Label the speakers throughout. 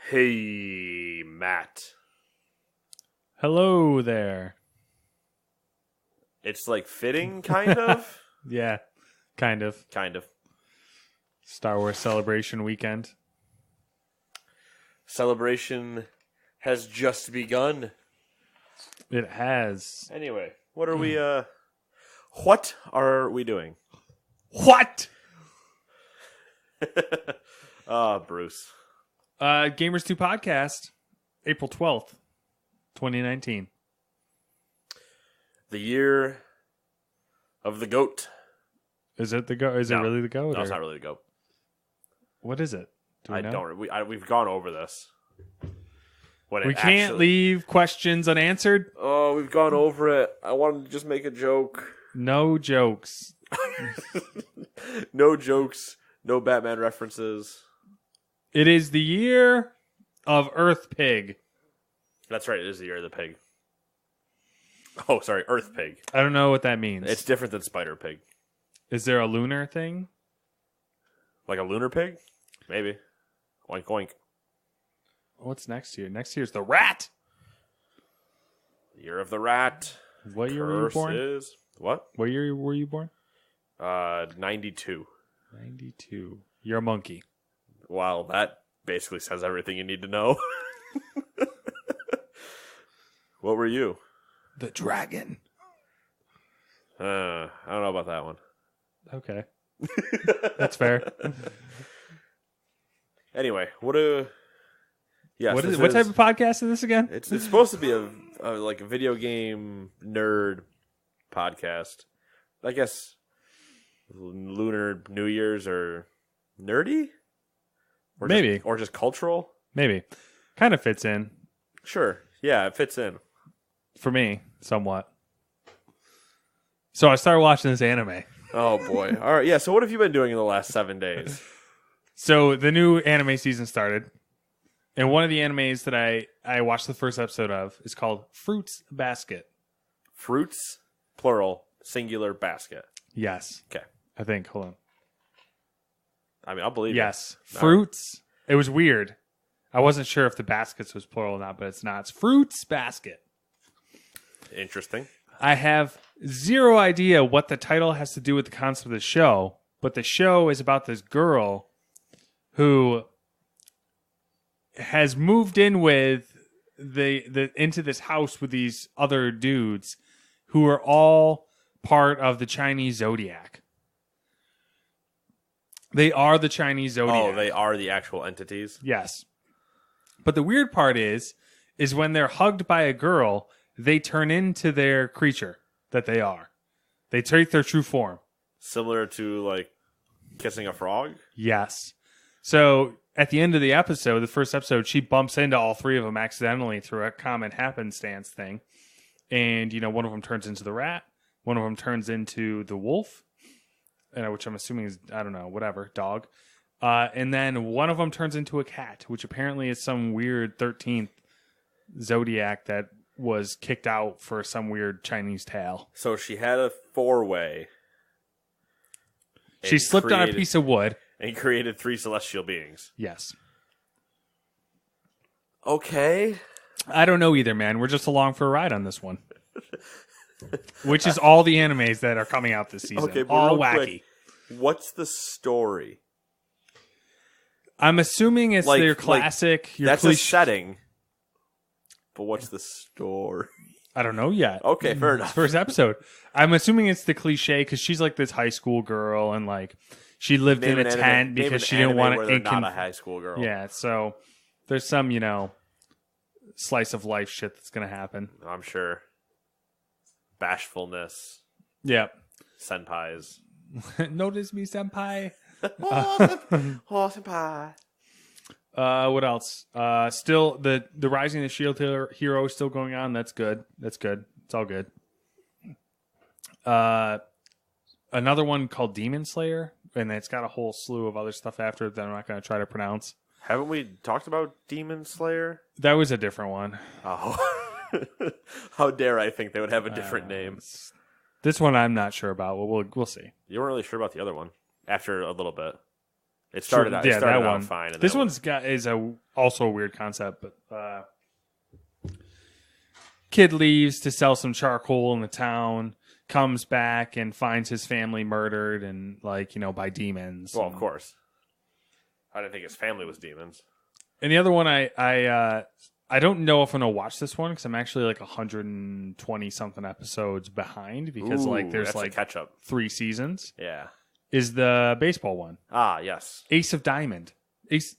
Speaker 1: Hey, Matt.
Speaker 2: Hello there.
Speaker 1: It's like fitting, kind of?
Speaker 2: Yeah, kind of.
Speaker 1: Kind of.
Speaker 2: Star Wars Celebration weekend.
Speaker 1: Celebration has just begun.
Speaker 2: It has.
Speaker 1: Anyway, what are we doing?
Speaker 2: What?
Speaker 1: Bruce.
Speaker 2: Gamers 2 podcast, April 12th, 2019.
Speaker 1: The year of the goat.
Speaker 2: Is it the goat? Is it really the goat?
Speaker 1: No, it's not really the goat.
Speaker 2: What is it? Do we know?
Speaker 1: We've gone over this.
Speaker 2: We can't leave questions unanswered.
Speaker 1: Oh, we've gone over it. I wanted to just make a joke.
Speaker 2: No jokes.
Speaker 1: No jokes. No Batman references.
Speaker 2: It is the year of Earth Pig.
Speaker 1: That's right. It is the year of the pig. Oh, sorry. Earth Pig.
Speaker 2: I don't know what that means.
Speaker 1: It's different than Spider Pig.
Speaker 2: Is there a lunar thing?
Speaker 1: Like a lunar pig? Maybe. Oink, oink.
Speaker 2: What's next year? Next year's the rat.
Speaker 1: Year of the rat.
Speaker 2: What year were you born?
Speaker 1: Is... What?
Speaker 2: What year were you born?
Speaker 1: 92.
Speaker 2: 92. You're a monkey.
Speaker 1: Wow, that basically says everything you need to know. What were you?
Speaker 2: The dragon.
Speaker 1: I don't know about that one.
Speaker 2: Okay. That's fair.
Speaker 1: Anyway, what
Speaker 2: type of podcast is this again?
Speaker 1: It's supposed to be a video game nerd podcast. I guess Lunar New Year's or nerdy? Or
Speaker 2: maybe.
Speaker 1: Or just cultural?
Speaker 2: Maybe. Kind of fits in.
Speaker 1: Sure. Yeah, it fits in.
Speaker 2: For me, somewhat. So I started watching this anime.
Speaker 1: Oh, boy. All right. Yeah, so what have you been doing in the last 7 days?
Speaker 2: So the new anime season started. And one of the animes that I watched the first episode of is called Fruits Basket.
Speaker 1: Fruits, plural, singular, basket.
Speaker 2: Yes.
Speaker 1: Okay.
Speaker 2: I think. Hold on.
Speaker 1: I mean, I'll believe
Speaker 2: yes.
Speaker 1: it.
Speaker 2: Fruits. It was weird. I wasn't sure if the baskets was plural or not, but it's not. It's Fruits Basket.
Speaker 1: Interesting.
Speaker 2: I have zero idea what the title has to do with the concept of the show, but the show is about this girl who has moved in with into this house with these other dudes who are all part of the Chinese zodiac. They are the Chinese zodiac.
Speaker 1: Oh, they are the actual entities?
Speaker 2: Yes. But the weird part is when they're hugged by a girl, they turn into their creature that they are. They take their true form.
Speaker 1: Similar to, like, kissing a frog?
Speaker 2: Yes. So, at the end of the episode, the first episode, she bumps into all three of them accidentally through a common happenstance thing. And, one of them turns into the rat. One of them turns into the wolf, which I'm assuming is, I don't know, whatever, dog. And then one of them turns into a cat, which apparently is some weird 13th zodiac that was kicked out for some weird Chinese tale.
Speaker 1: So she had a four-way.
Speaker 2: She slipped on a piece of wood.
Speaker 1: And created 3 celestial beings.
Speaker 2: Yes.
Speaker 1: Okay.
Speaker 2: I don't know either, man. We're just along for a ride on this one. Which is all the animes that are coming out this season.
Speaker 1: Okay, but
Speaker 2: all
Speaker 1: real
Speaker 2: wacky.
Speaker 1: Quick, what's the story?
Speaker 2: I'm assuming it's their classic.
Speaker 1: That's a setting. But what's the story?
Speaker 2: I don't know yet.
Speaker 1: Okay, fair enough.
Speaker 2: First episode. I'm assuming it's the cliche because she's like this high school girl and like she lived in a tent because she didn't want to.
Speaker 1: Not a high school girl.
Speaker 2: Yeah, so there's some slice of life shit that's gonna happen.
Speaker 1: I'm sure. Bashfulness.
Speaker 2: Yep.
Speaker 1: Senpais.
Speaker 2: Notice me, senpai.
Speaker 1: Oh, senpai.
Speaker 2: What else? Still the Rising of the Shield Hero is still going on. That's good. It's all good. Another one called Demon Slayer, and it's got a whole slew of other stuff after it that I'm not going to try to pronounce.
Speaker 1: Haven't we talked about Demon Slayer?
Speaker 2: That was a different one.
Speaker 1: Oh. How dare I think they would have a different name.
Speaker 2: This one I'm not sure about. We'll see.
Speaker 1: You weren't really sure about the other one after a little bit. It started out,
Speaker 2: that
Speaker 1: out
Speaker 2: one
Speaker 1: fine. And
Speaker 2: this one's also a weird concept, but kid leaves to sell some charcoal in the town, comes back and finds his family murdered and by demons.
Speaker 1: Well, of course. I didn't think his family was demons.
Speaker 2: And the other one, I don't know if I'm gonna watch this one because I'm actually 120 something episodes behind because there's
Speaker 1: a catch up
Speaker 2: 3 seasons.
Speaker 1: Yeah,
Speaker 2: is the baseball one?
Speaker 1: Ah, yes,
Speaker 2: Ace of Diamond, Ace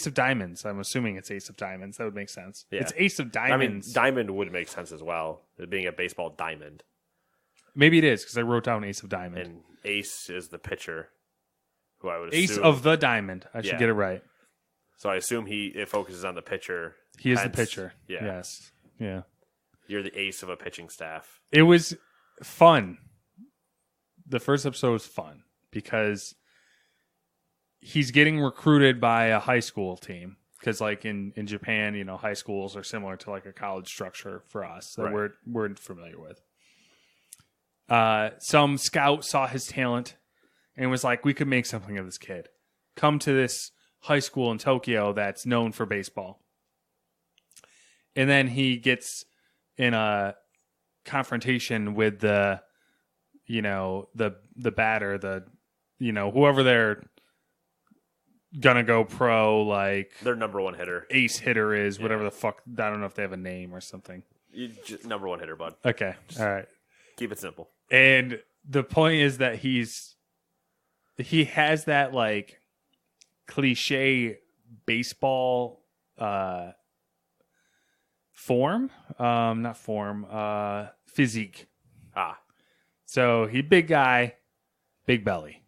Speaker 2: of Diamonds. I'm assuming it's Ace of Diamonds. That would make sense.
Speaker 1: Yeah.
Speaker 2: It's Ace of Diamonds.
Speaker 1: I mean, diamond would make sense as well. It being a baseball diamond.
Speaker 2: Maybe it is because I wrote down Ace of Diamond.
Speaker 1: And Ace is the pitcher, who I would
Speaker 2: Ace
Speaker 1: assume.
Speaker 2: of the Diamond. I should get it right.
Speaker 1: So I assume it focuses on the pitcher.
Speaker 2: He is the pitcher.
Speaker 1: Yeah.
Speaker 2: Yes. Yeah.
Speaker 1: You're the ace of a pitching staff.
Speaker 2: It was fun. The first episode was fun because he's getting recruited by a high school team. Because in Japan, high schools are similar to a college structure for us that we're familiar with. Some scout saw his talent and was like, we could make something of this kid. Come to this high school in Tokyo that's known for baseball. And then he gets in a confrontation with the batter, whoever they're gonna go pro,
Speaker 1: their number one hitter,
Speaker 2: ace hitter is, whatever the fuck. I don't know if they have a name or something.
Speaker 1: Number one hitter, bud.
Speaker 2: Okay. All right.
Speaker 1: Keep it simple.
Speaker 2: And the point is that he has that cliche baseball physique. So he big guy, big belly.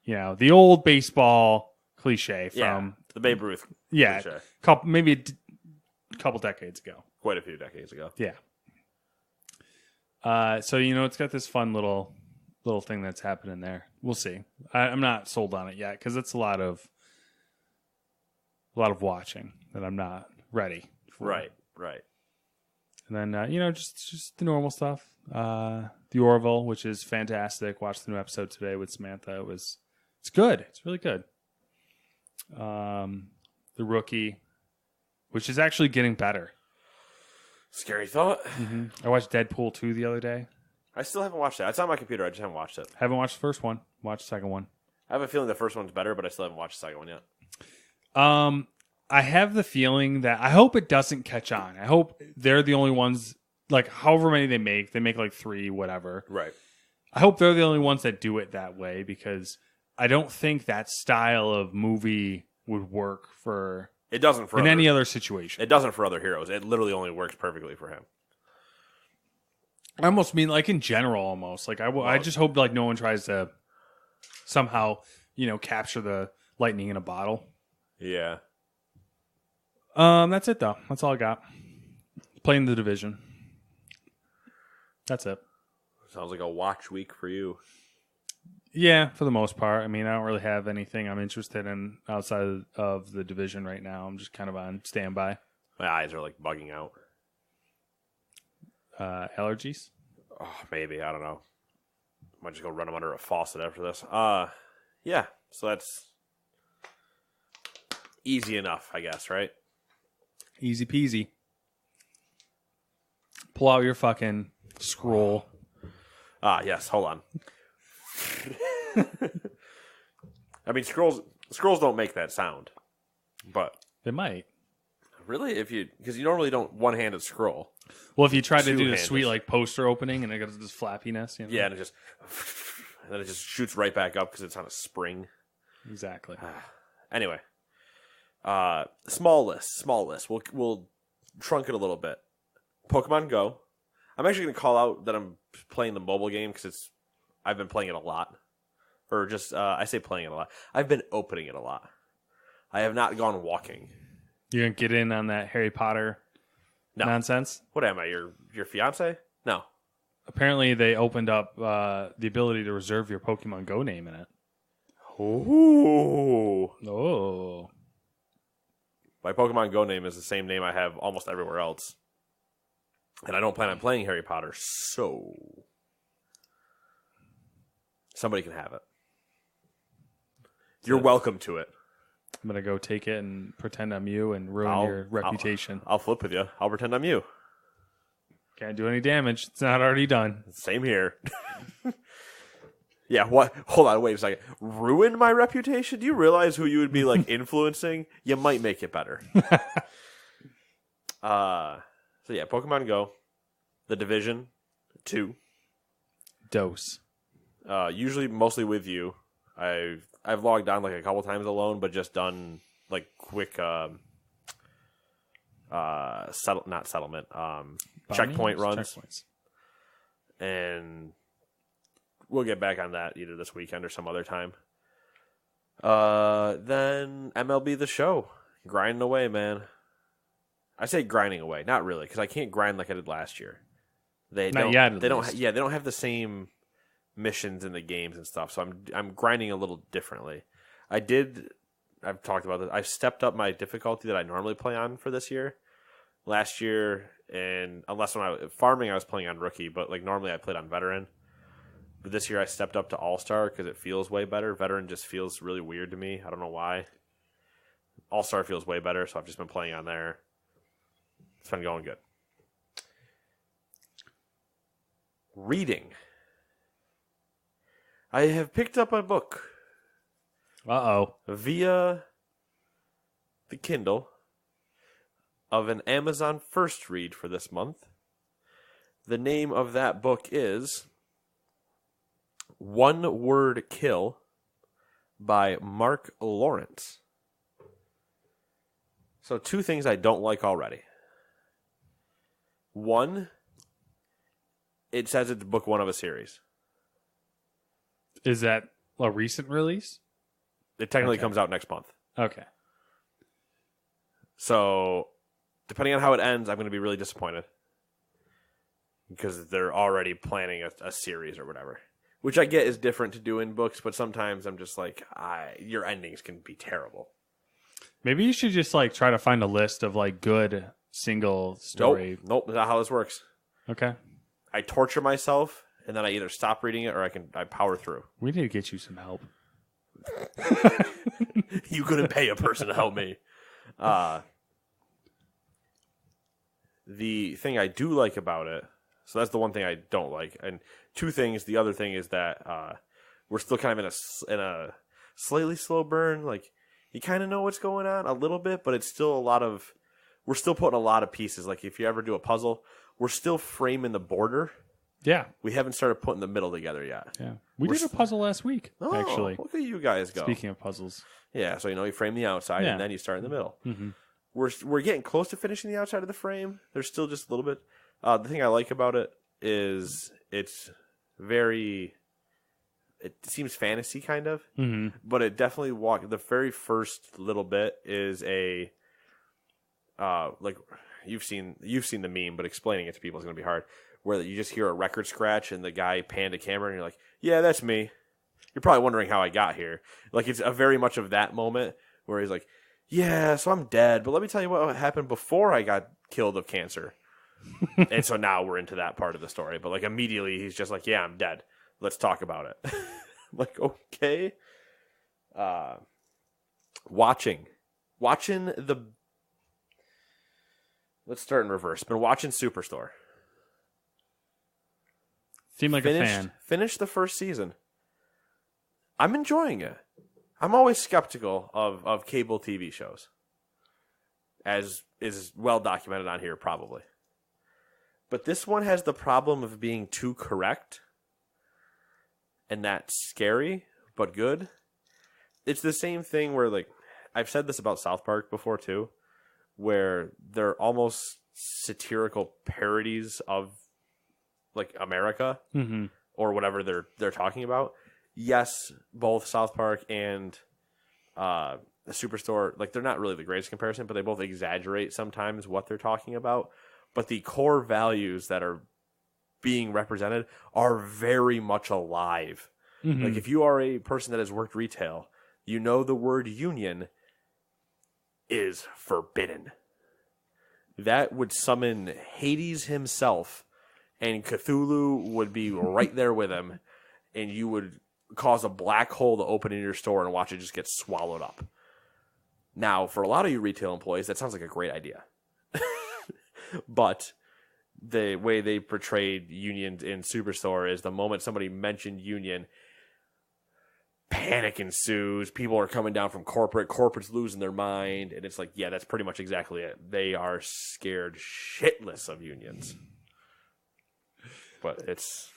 Speaker 2: The old baseball cliche from
Speaker 1: the Babe Ruth
Speaker 2: cliche. Maybe a couple decades ago.
Speaker 1: Quite a few decades ago.
Speaker 2: Yeah. So it's got this fun little thing that's happening there. We'll see. I'm not sold on it yet because it's a lot of watching that I'm not ready for.
Speaker 1: Right.
Speaker 2: And then just the normal stuff. The Orville, which is fantastic. Watched the new episode today with Samantha. It's good. It's really good. The Rookie, which is actually getting better.
Speaker 1: Scary thought.
Speaker 2: Mm-hmm. I watched Deadpool 2 the other day.
Speaker 1: I still haven't watched that. It's on my computer. I just haven't watched it.
Speaker 2: Haven't watched the first one. Watched the second one.
Speaker 1: I have a feeling the first one's better, but I still haven't watched the second one yet.
Speaker 2: I have the feeling that I hope it doesn't catch on. I hope they're the only ones, however many they make 3, whatever.
Speaker 1: Right.
Speaker 2: I hope they're the only ones that do it that way because I don't think that style of movie would work for...
Speaker 1: It doesn't for
Speaker 2: any other situation.
Speaker 1: It doesn't for other heroes. It literally only works perfectly for him.
Speaker 2: I almost mean in general almost. I just hope no one tries to somehow, capture the lightning in a bottle.
Speaker 1: Yeah.
Speaker 2: That's it though. That's all I got. Playing the Division. That's it.
Speaker 1: Sounds like a watch week for you.
Speaker 2: Yeah, for the most part. I mean, I don't really have anything I'm interested in outside of the Division right now. I'm just kind of on standby.
Speaker 1: My eyes are bugging out.
Speaker 2: Allergies?
Speaker 1: Oh, maybe. I don't know. Might just go run them under a faucet after this. Yeah. So that's easy enough, I guess, right?
Speaker 2: Easy peasy. Pull out your fucking scroll.
Speaker 1: Yes. Hold on. I mean, scrolls don't make that sound, but
Speaker 2: they might.
Speaker 1: Really, because you normally don't one-handed scroll.
Speaker 2: Well, if you try to do the sweet poster opening and it got this flappiness,
Speaker 1: yeah, and then it just shoots right back up because it's on a spring.
Speaker 2: Exactly.
Speaker 1: Anyway, small list. We'll trunk it a little bit. Pokemon Go. I'm actually going to call out that I'm playing the mobile game because I've been playing it a lot. Or just, I say playing it a lot. I've been opening it a lot. I have not gone walking.
Speaker 2: You gonna get in on that Harry Potter nonsense?
Speaker 1: What am I, your fiance? No.
Speaker 2: Apparently they opened up the ability to reserve your Pokemon Go name in it.
Speaker 1: Ooh.
Speaker 2: Oh.
Speaker 1: My Pokemon Go name is the same name I have almost everywhere else. And I don't plan on playing Harry Potter, so somebody can have it. You're welcome to it.
Speaker 2: I'm going to go take it and pretend I'm you and ruin your reputation.
Speaker 1: I'll flip with you. I'll pretend I'm you.
Speaker 2: Can't do any damage. It's not already done.
Speaker 1: Same here. Yeah, what? Hold on, wait a second. Ruin my reputation? Do you realize who you would be, like, influencing? You might make it better. So yeah, Pokemon Go, The Division 2.
Speaker 2: Dose.
Speaker 1: Usually mostly with you. I've logged on like a couple times alone, but just done like quick checkpoint runs.
Speaker 2: Checkpoints.
Speaker 1: And we'll get back on that either this weekend or some other time. Then MLB The Show. Grinding away, man. I say grinding away. Not really, because I can't grind like I did last year. They don't have the same missions in the games and stuff, so I'm grinding a little differently. I've talked about this. I've stepped up my difficulty that I normally play on for this year. Last year, and unless when I was farming, I was playing on rookie, but like normally I played on veteran. But this year I stepped up to all-star because it feels way better. Veteran just feels really weird to me. I don't know why. All-star feels way better, so I've just been playing on there. It's been going good. Reading. I have picked up a book.
Speaker 2: Uh-oh.
Speaker 1: Via the Kindle of an Amazon First Read for this month. The name of that book is One Word Kill by Mark Lawrence. So 2 things I don't like already. One, it says it's book 1 of a series.
Speaker 2: Is that a recent release?
Speaker 1: It technically comes out next month.
Speaker 2: Okay.
Speaker 1: So, depending on how it ends, I'm going to be really disappointed. Because they're already planning a series or whatever. Which I get is different to do in books, but sometimes I'm just like, your endings can be terrible.
Speaker 2: Maybe you should just like try to find a list of like good single story.
Speaker 1: Nope, that's not how this works.
Speaker 2: Okay.
Speaker 1: I torture myself, and then I either stop reading it or I power through.
Speaker 2: We need to get you some help.
Speaker 1: You couldn't pay a person to help me. The thing I do like about it, so that's the one thing I don't like, and 2 things. The other thing is that we're still kind of in a slightly slow burn. Like you kind of know what's going on a little bit, but it's still we're still putting a lot of pieces. Like if you ever do a puzzle, we're still framing the border.
Speaker 2: Yeah.
Speaker 1: We haven't started putting the middle together yet.
Speaker 2: Yeah. We did a puzzle last week, actually.
Speaker 1: Look at you guys go.
Speaker 2: Speaking of puzzles.
Speaker 1: Yeah, so you frame the outside and then you start in the middle.
Speaker 2: Mm-hmm.
Speaker 1: We're getting close to finishing the outside of the frame. There's still just a little bit. The thing I like about it is it seems fantasy kind of, but it definitely the very first little bit is a like you've seen the meme, but explaining it to people is going to be hard. Where you just hear a record scratch and the guy panned a camera and you're like, yeah, that's me. You're probably wondering how I got here. Like it's a very much of that moment where he's like, yeah, so I'm dead, but let me tell you what happened before I got killed of cancer. And so now we're into that part of the story. But like immediately he's just like, yeah, I'm dead. Let's talk about it. I'm like, okay. Watching the. Let's start in reverse. Been watching Superstore.
Speaker 2: Seem like a fan.
Speaker 1: Finished the first season. I'm enjoying it. I'm always skeptical of cable TV shows, as is well documented on here probably. But this one has the problem of being too correct, and that's scary, but good. It's the same thing where, like, I've said this about South Park before too, where they're almost satirical parodies of like America or whatever they're talking about. Yes, both South Park and the Superstore, like they're not really the greatest comparison, but they both exaggerate sometimes what they're talking about. But the core values that are being represented are very much alive. Like if you are a person that has worked retail, you know the word union is forbidden. That would summon Hades himself, and Cthulhu would be right there with him, and you would cause a black hole to open in your store and watch it just get swallowed up. Now, for a lot of you retail employees, that sounds like a great idea. But the way they portrayed unions in Superstore is the moment somebody mentioned union, panic ensues. People are coming down from corporate's losing their mind, and it's like, yeah, that's pretty much exactly it. They are scared shitless of unions. But it's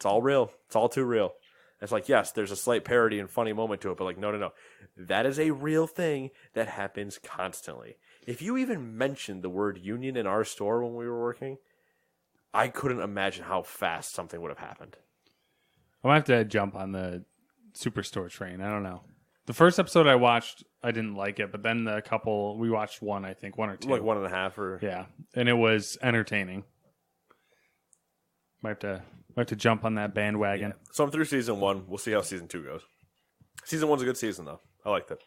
Speaker 1: all real. It's all too real. It's like, yes, there's a slight parody and funny moment to it, but like, no. That is a real thing that happens constantly. If you even mentioned the word union in our store when we were working, I couldn't imagine how fast something would have happened.
Speaker 2: I'm going to have to jump on the Superstore train. I don't know. The first episode I watched, I didn't like it, but then we watched one, I think, one or two.
Speaker 1: Like 1.5 or...
Speaker 2: Yeah, and it was entertaining. Might have to jump on that bandwagon.
Speaker 1: Yeah. So I'm through season 1. We'll see how season 2 goes. Season 1's a good season, though. I liked it.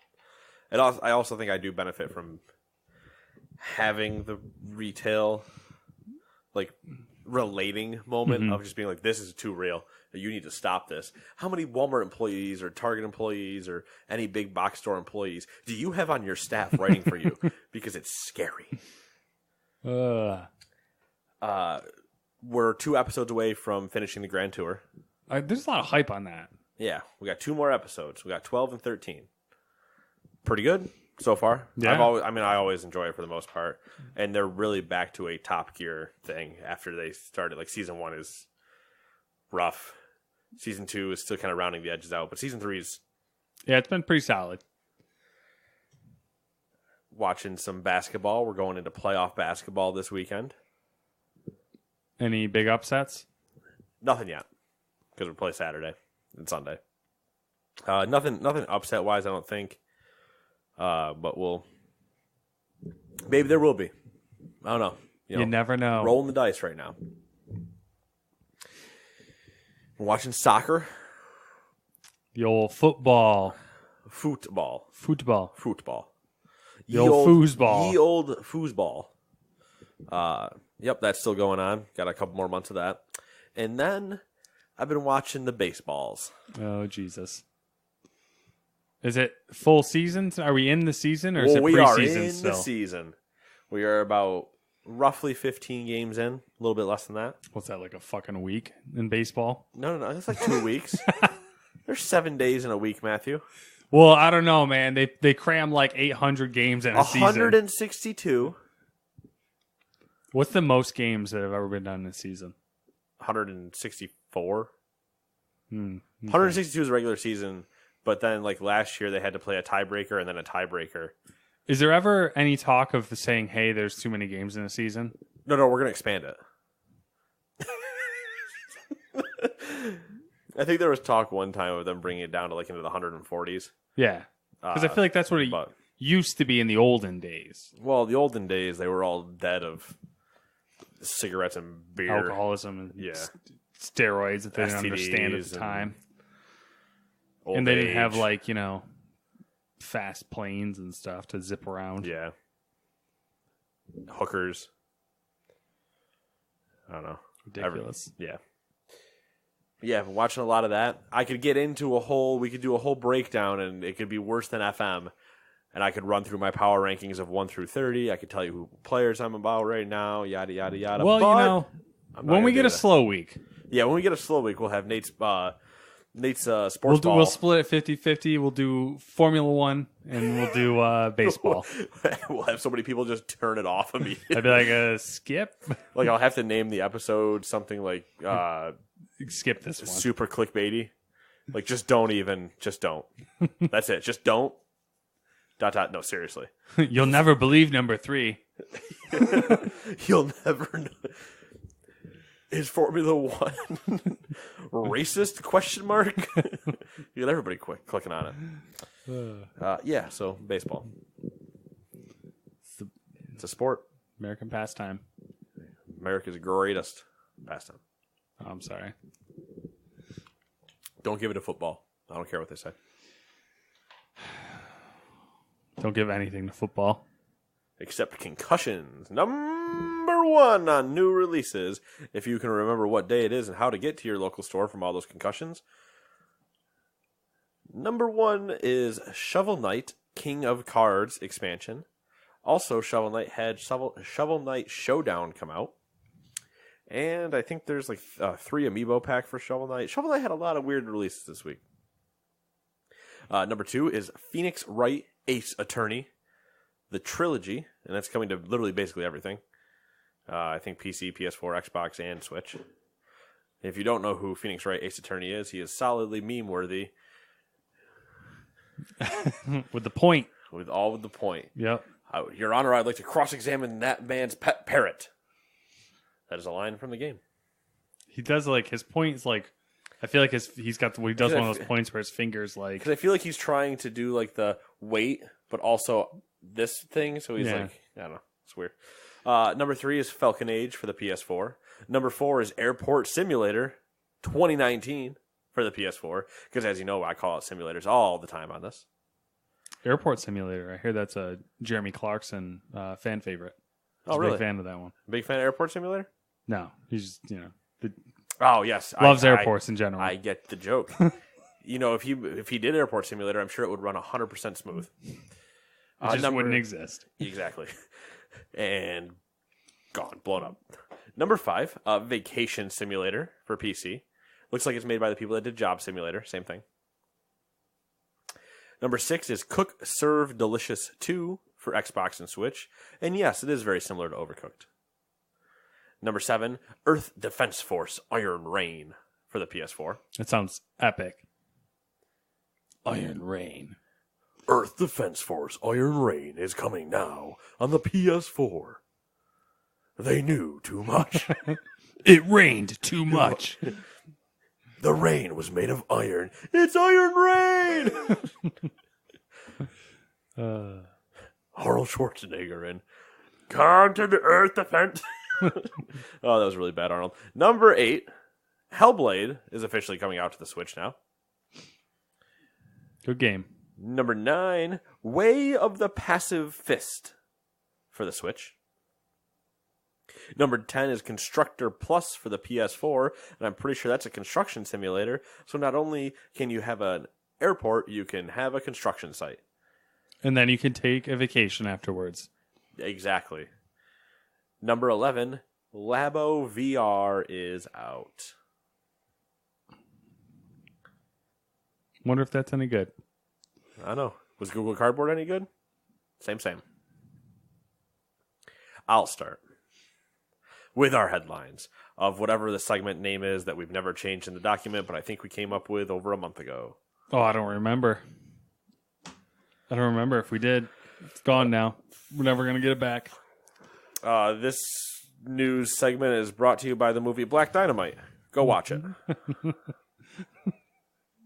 Speaker 1: I also think I do benefit from having the retail, like, relating moment of just being like, this is too real. You need to stop this. How many Walmart employees or Target employees or any big box store employees do you have on your staff writing for you? Because it's scary. We're 2 episodes away from finishing the Grand Tour.
Speaker 2: There's a lot of hype on that.
Speaker 1: Yeah, we got 2 more episodes. We got 12 and 13. Pretty good so far.
Speaker 2: Yeah.
Speaker 1: I always enjoy it for the most part. And they're really back to a Top Gear thing after they started. Like, season 1 is rough. Season 2 is still kind of rounding the edges out. But season 3 is...
Speaker 2: Yeah, it's been pretty solid.
Speaker 1: Watching some basketball. We're going into playoff basketball this weekend.
Speaker 2: Any big upsets?
Speaker 1: Nothing yet. Because we play Saturday and Sunday. Nothing upset-wise, I don't think. But maybe there will be. I don't know.
Speaker 2: You never know.
Speaker 1: Rolling the dice right now. We're watching soccer.
Speaker 2: The old football.
Speaker 1: Football.
Speaker 2: The old foosball.
Speaker 1: Ye old foosball. Yep, that's still going on. Got a couple more months of that. And then I've been watching the baseballs.
Speaker 2: Oh, Jesus. Is it full season? Are we in the season, or is it preseason
Speaker 1: we are in
Speaker 2: still?
Speaker 1: the season. We are about roughly 15 games in. A little bit less than that.
Speaker 2: What's that, like a fucking week in baseball?
Speaker 1: No. It's like 2 weeks. There's 7 days in a week, Matthew.
Speaker 2: Well, I don't know, man. They cram like 800 games in a season.
Speaker 1: 162.
Speaker 2: What's the most games that have ever been done this season?
Speaker 1: 164.
Speaker 2: Okay.
Speaker 1: 162 is a regular season, but then like last year they had to play a tiebreaker and then a tiebreaker.
Speaker 2: Is there ever any talk of saying, hey, there's too many games in a season?
Speaker 1: No, we're going to expand it. I think there was talk one time of them bringing it down to like into the 140s.
Speaker 2: Yeah. Because I feel like that's what it used to be in the olden days.
Speaker 1: Well, the olden days, they were all dead of cigarettes and beer.
Speaker 2: Alcoholism and steroids that they didn't understand at the time. And they didn't have like, fast planes and stuff to zip around.
Speaker 1: Yeah. Hookers. I don't know.
Speaker 2: Ridiculous.
Speaker 1: Yeah, I've been watching a lot of that. I could get into we could do a whole breakdown, and it could be worse than FM. And I could run through my power rankings of 1 through 30. I could tell you who players I'm about right now, yada, yada, yada.
Speaker 2: Well, when we get a slow week.
Speaker 1: Yeah, when we get a slow week, we'll have Nate's sports ball.
Speaker 2: We'll split it 50-50. We'll do Formula 1, and we'll do baseball.
Speaker 1: We'll have so many people just turn it off immediately.
Speaker 2: I'd be like, skip.
Speaker 1: Like, I'll have to name the episode something like...
Speaker 2: skip this one.
Speaker 1: Super clickbaity. Like, just don't. That's it. Just don't. ... No, seriously.
Speaker 2: You'll never believe number 3.
Speaker 1: You'll never know. Is Formula 1 racist? Question mark. You got everybody clicking on it. So baseball. It's a sport.
Speaker 2: American pastime.
Speaker 1: America's greatest pastime.
Speaker 2: Oh, I'm sorry.
Speaker 1: Don't give it to football. I don't care what they say.
Speaker 2: Don't give anything to football.
Speaker 1: Except concussions. Number 1 on new releases. If you can remember what day it is and how to get to your local store from all those concussions, Number 1 is Shovel Knight King of Cards expansion. Also, Shovel Knight had Shovel Knight Showdown come out. And I think there's like 3 amiibo pack for Shovel Knight. Shovel Knight had a lot of weird releases this week. Number 2 is Phoenix Wright Ace Attorney, the trilogy, and that's coming to literally basically everything. I think PC, PS4, Xbox, and Switch. If you don't know who Phoenix Wright Ace Attorney is, he is solidly meme-worthy.
Speaker 2: With the point.
Speaker 1: With the point.
Speaker 2: Yep.
Speaker 1: Your Honor, I'd like to cross-examine that man's pet parrot. That is a line from the game.
Speaker 2: He does, like, his points, like, I feel like he's got, he does one of those points where his fingers, like.
Speaker 1: Because I feel like he's trying to do, like, the weight, but also this thing, so he's like, I don't know, it's weird. Number 3 is Falcon Age for the PS4. Number 4 is Airport Simulator 2019 for the PS4. Because as you know, I call it simulators all the time on this.
Speaker 2: Airport Simulator. I hear that's a Jeremy Clarkson fan favorite.
Speaker 1: Oh, really?
Speaker 2: Big fan of that one.
Speaker 1: Big fan of Airport Simulator?
Speaker 2: No, he's just
Speaker 1: oh yes,
Speaker 2: loves airports in general.
Speaker 1: I get the joke. If he did Airport Simulator, I'm sure it would run 100% smooth.
Speaker 2: It just wouldn't exist.
Speaker 1: Exactly. And gone, blown up. Number 5, Vacation Simulator for PC. Looks like it's made by the people that did Job Simulator. Same thing. Number 6 is Cook Serve Delicious 2 for Xbox and Switch. And yes, it is very similar to Overcooked. Number 7, Earth Defense Force Iron Rain for the PS4.
Speaker 2: That sounds epic. Iron Rain.
Speaker 1: Earth Defense Force Iron Rain is coming now on the PS4. They knew too much.
Speaker 2: It rained too much.
Speaker 1: The rain was made of iron. It's Iron Rain! Arnold Schwarzenegger in Come to the Earth Defense. Oh, that was really bad, Arnold. Number 8, Hellblade is officially coming out to the Switch now.
Speaker 2: Good game.
Speaker 1: Number 9, Way of the Passive Fist for the Switch. Number 10 is Constructor Plus for the PS4, and I'm pretty sure that's a construction simulator. So not only can you have an airport, you can have a construction site.
Speaker 2: And then you can take a vacation afterwards.
Speaker 1: Exactly. Number 11, Labo VR is out.
Speaker 2: Wonder if that's any good.
Speaker 1: I don't know. Was Google Cardboard any good? Same. I'll start with our headlines of whatever the segment name is that we've never changed in the document, but I think we came up with over a month ago.
Speaker 2: Oh, I don't remember. I don't remember if we did. It's gone now. We're never going to get it back.
Speaker 1: This news segment is brought to you by the movie Black Dynamite. Go watch it.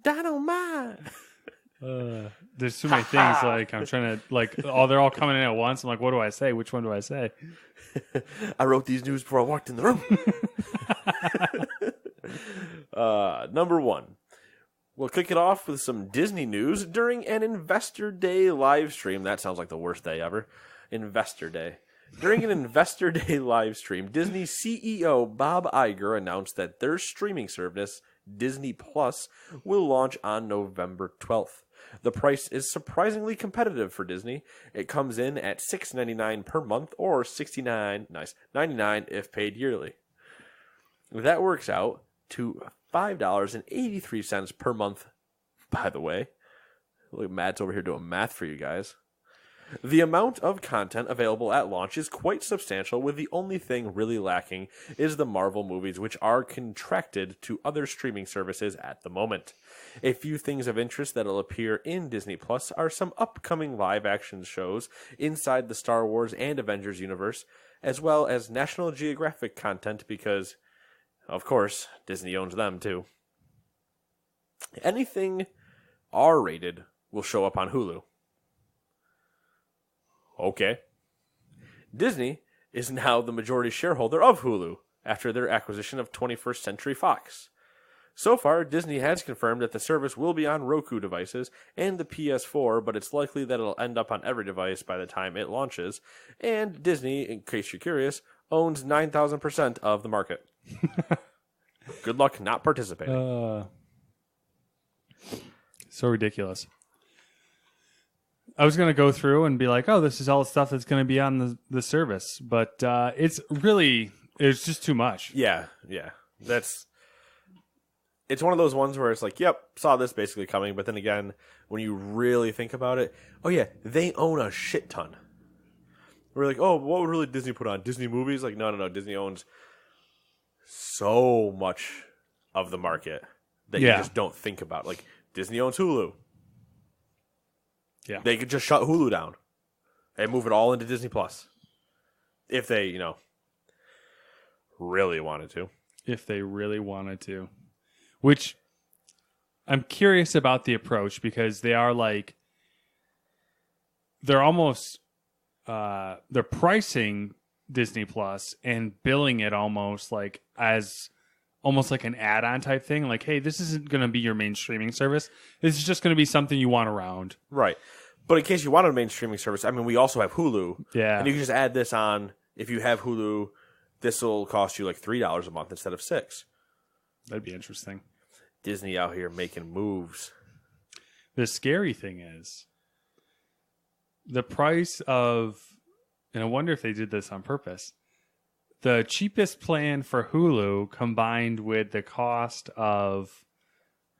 Speaker 1: Dynamite!
Speaker 2: There's too many things. Like I'm trying to they're all coming in at once. I'm like, what do I say? Which one do I say?
Speaker 1: I wrote these news before I walked in the room. Number 1. We'll kick it off with some Disney news during an Investor Day live stream. That sounds like the worst day ever. Investor Day. During an Investor Day live stream, Disney CEO Bob Iger announced that their streaming service, Disney Plus, will launch on November 12th. The price is surprisingly competitive for Disney. It comes in at $6.99 per month or $99 if paid yearly. That works out to $5.83 per month, by the way. Look, Matt's over here doing math for you guys. The amount of content available at launch is quite substantial, with the only thing really lacking is the Marvel movies, which are contracted to other streaming services at the moment. A few things of interest that'll appear in Disney Plus are some upcoming live-action shows inside the Star Wars and Avengers universe, as well as National Geographic content because, of course, Disney owns them too. Anything R-rated will show up on Hulu. Okay. Disney is now the majority shareholder of Hulu after their acquisition of 21st Century Fox. So far, Disney has confirmed that the service will be on Roku devices and the PS4, but it's likely that it'll end up on every device by the time it launches. And Disney, in case you're curious, owns 9,000% of the market. Good luck not participating.
Speaker 2: So ridiculous. I was going to go through and be like, oh, this is all the stuff that's going to be on the service. But it's just too much.
Speaker 1: Yeah. It's one of those ones where it's like, yep, saw this basically coming. But then again, when you really think about it, oh yeah, they own a shit ton. We're like, oh, what would really Disney put on? Disney movies? Like, no. Disney owns so much of the market that you just don't think about. Like, Disney owns Hulu.
Speaker 2: Yeah.
Speaker 1: They could just shut Hulu down and move it all into Disney Plus. If they, really wanted to.
Speaker 2: If they really wanted to. Which I'm curious about the approach because they are like, they're almost, they're pricing Disney Plus and billing it almost like an add-on type thing. Like, hey, this isn't going to be your main streaming service. This is just going to be something you want around.
Speaker 1: Right. But in case you wanted a main streaming service, I mean, we also have Hulu.
Speaker 2: Yeah.
Speaker 1: And you can just add this on. If you have Hulu, this will cost you like $3 a month instead of $6.
Speaker 2: That'd be interesting.
Speaker 1: Disney out here making moves.
Speaker 2: The scary thing is the price of, and I wonder if they did this on purpose, the cheapest plan for Hulu combined with the cost of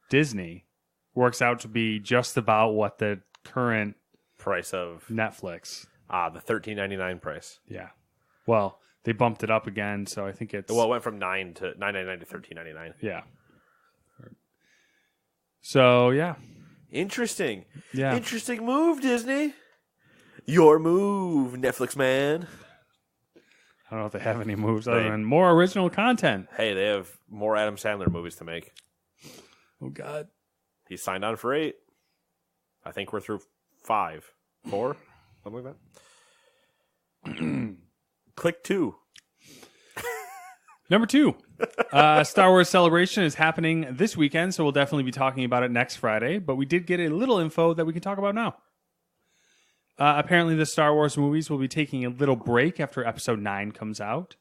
Speaker 2: Disney works out to be just about what the current
Speaker 1: price of
Speaker 2: Netflix.
Speaker 1: The $13.99 price.
Speaker 2: Yeah. Well, they bumped it up again, so I think it's...
Speaker 1: Well, it went from $9.99 to $13.99.
Speaker 2: Yeah. So, yeah.
Speaker 1: Interesting.
Speaker 2: Yeah.
Speaker 1: Interesting move, Disney. Your move, Netflix man.
Speaker 2: I don't know if they have any moves other than more original content.
Speaker 1: Hey, they have more Adam Sandler movies to make.
Speaker 2: Oh, God.
Speaker 1: He signed on for 8. I think we're through 5. 4? Something like that. Click 2.
Speaker 2: Number 2. Star Wars Celebration is happening this weekend, so we'll definitely be talking about it next Friday. But we did get a little info that we can talk about now. Apparently, the Star Wars movies will be taking a little break after Episode 9 comes out.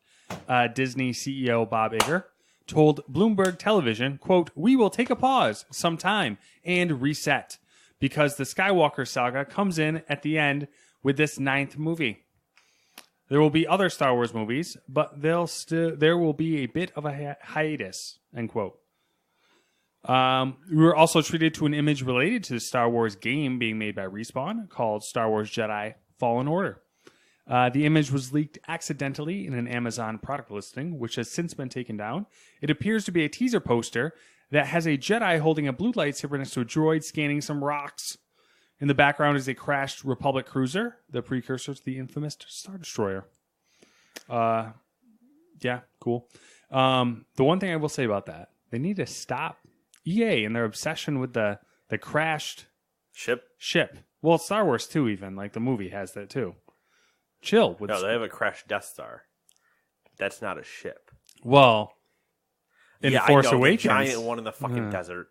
Speaker 2: Disney CEO Bob Iger told Bloomberg Television, quote, "We will take a pause sometime and reset because the Skywalker saga comes in at the end with this 9th movie. There will be other Star Wars movies, but there will be a bit of a hiatus," end quote. We were also treated to an image related to the Star Wars game being made by Respawn called Star Wars Jedi Fallen Order. The image was leaked accidentally in an Amazon product listing, which has since been taken down. It appears to be a teaser poster that has a Jedi holding a blue lightsaber next to a droid scanning some rocks. In the background is a crashed Republic cruiser, the precursor to the infamous Star Destroyer. Yeah, cool. The one thing I will say about that, they need to stop EA and their obsession with the crashed ship. Well, Star Wars too, even like the movie has that too. Chill.
Speaker 1: No, they have a crashed Death Star. That's not a ship.
Speaker 2: Well, in Force
Speaker 1: I know,
Speaker 2: Awakens,
Speaker 1: the giant one in the fucking desert.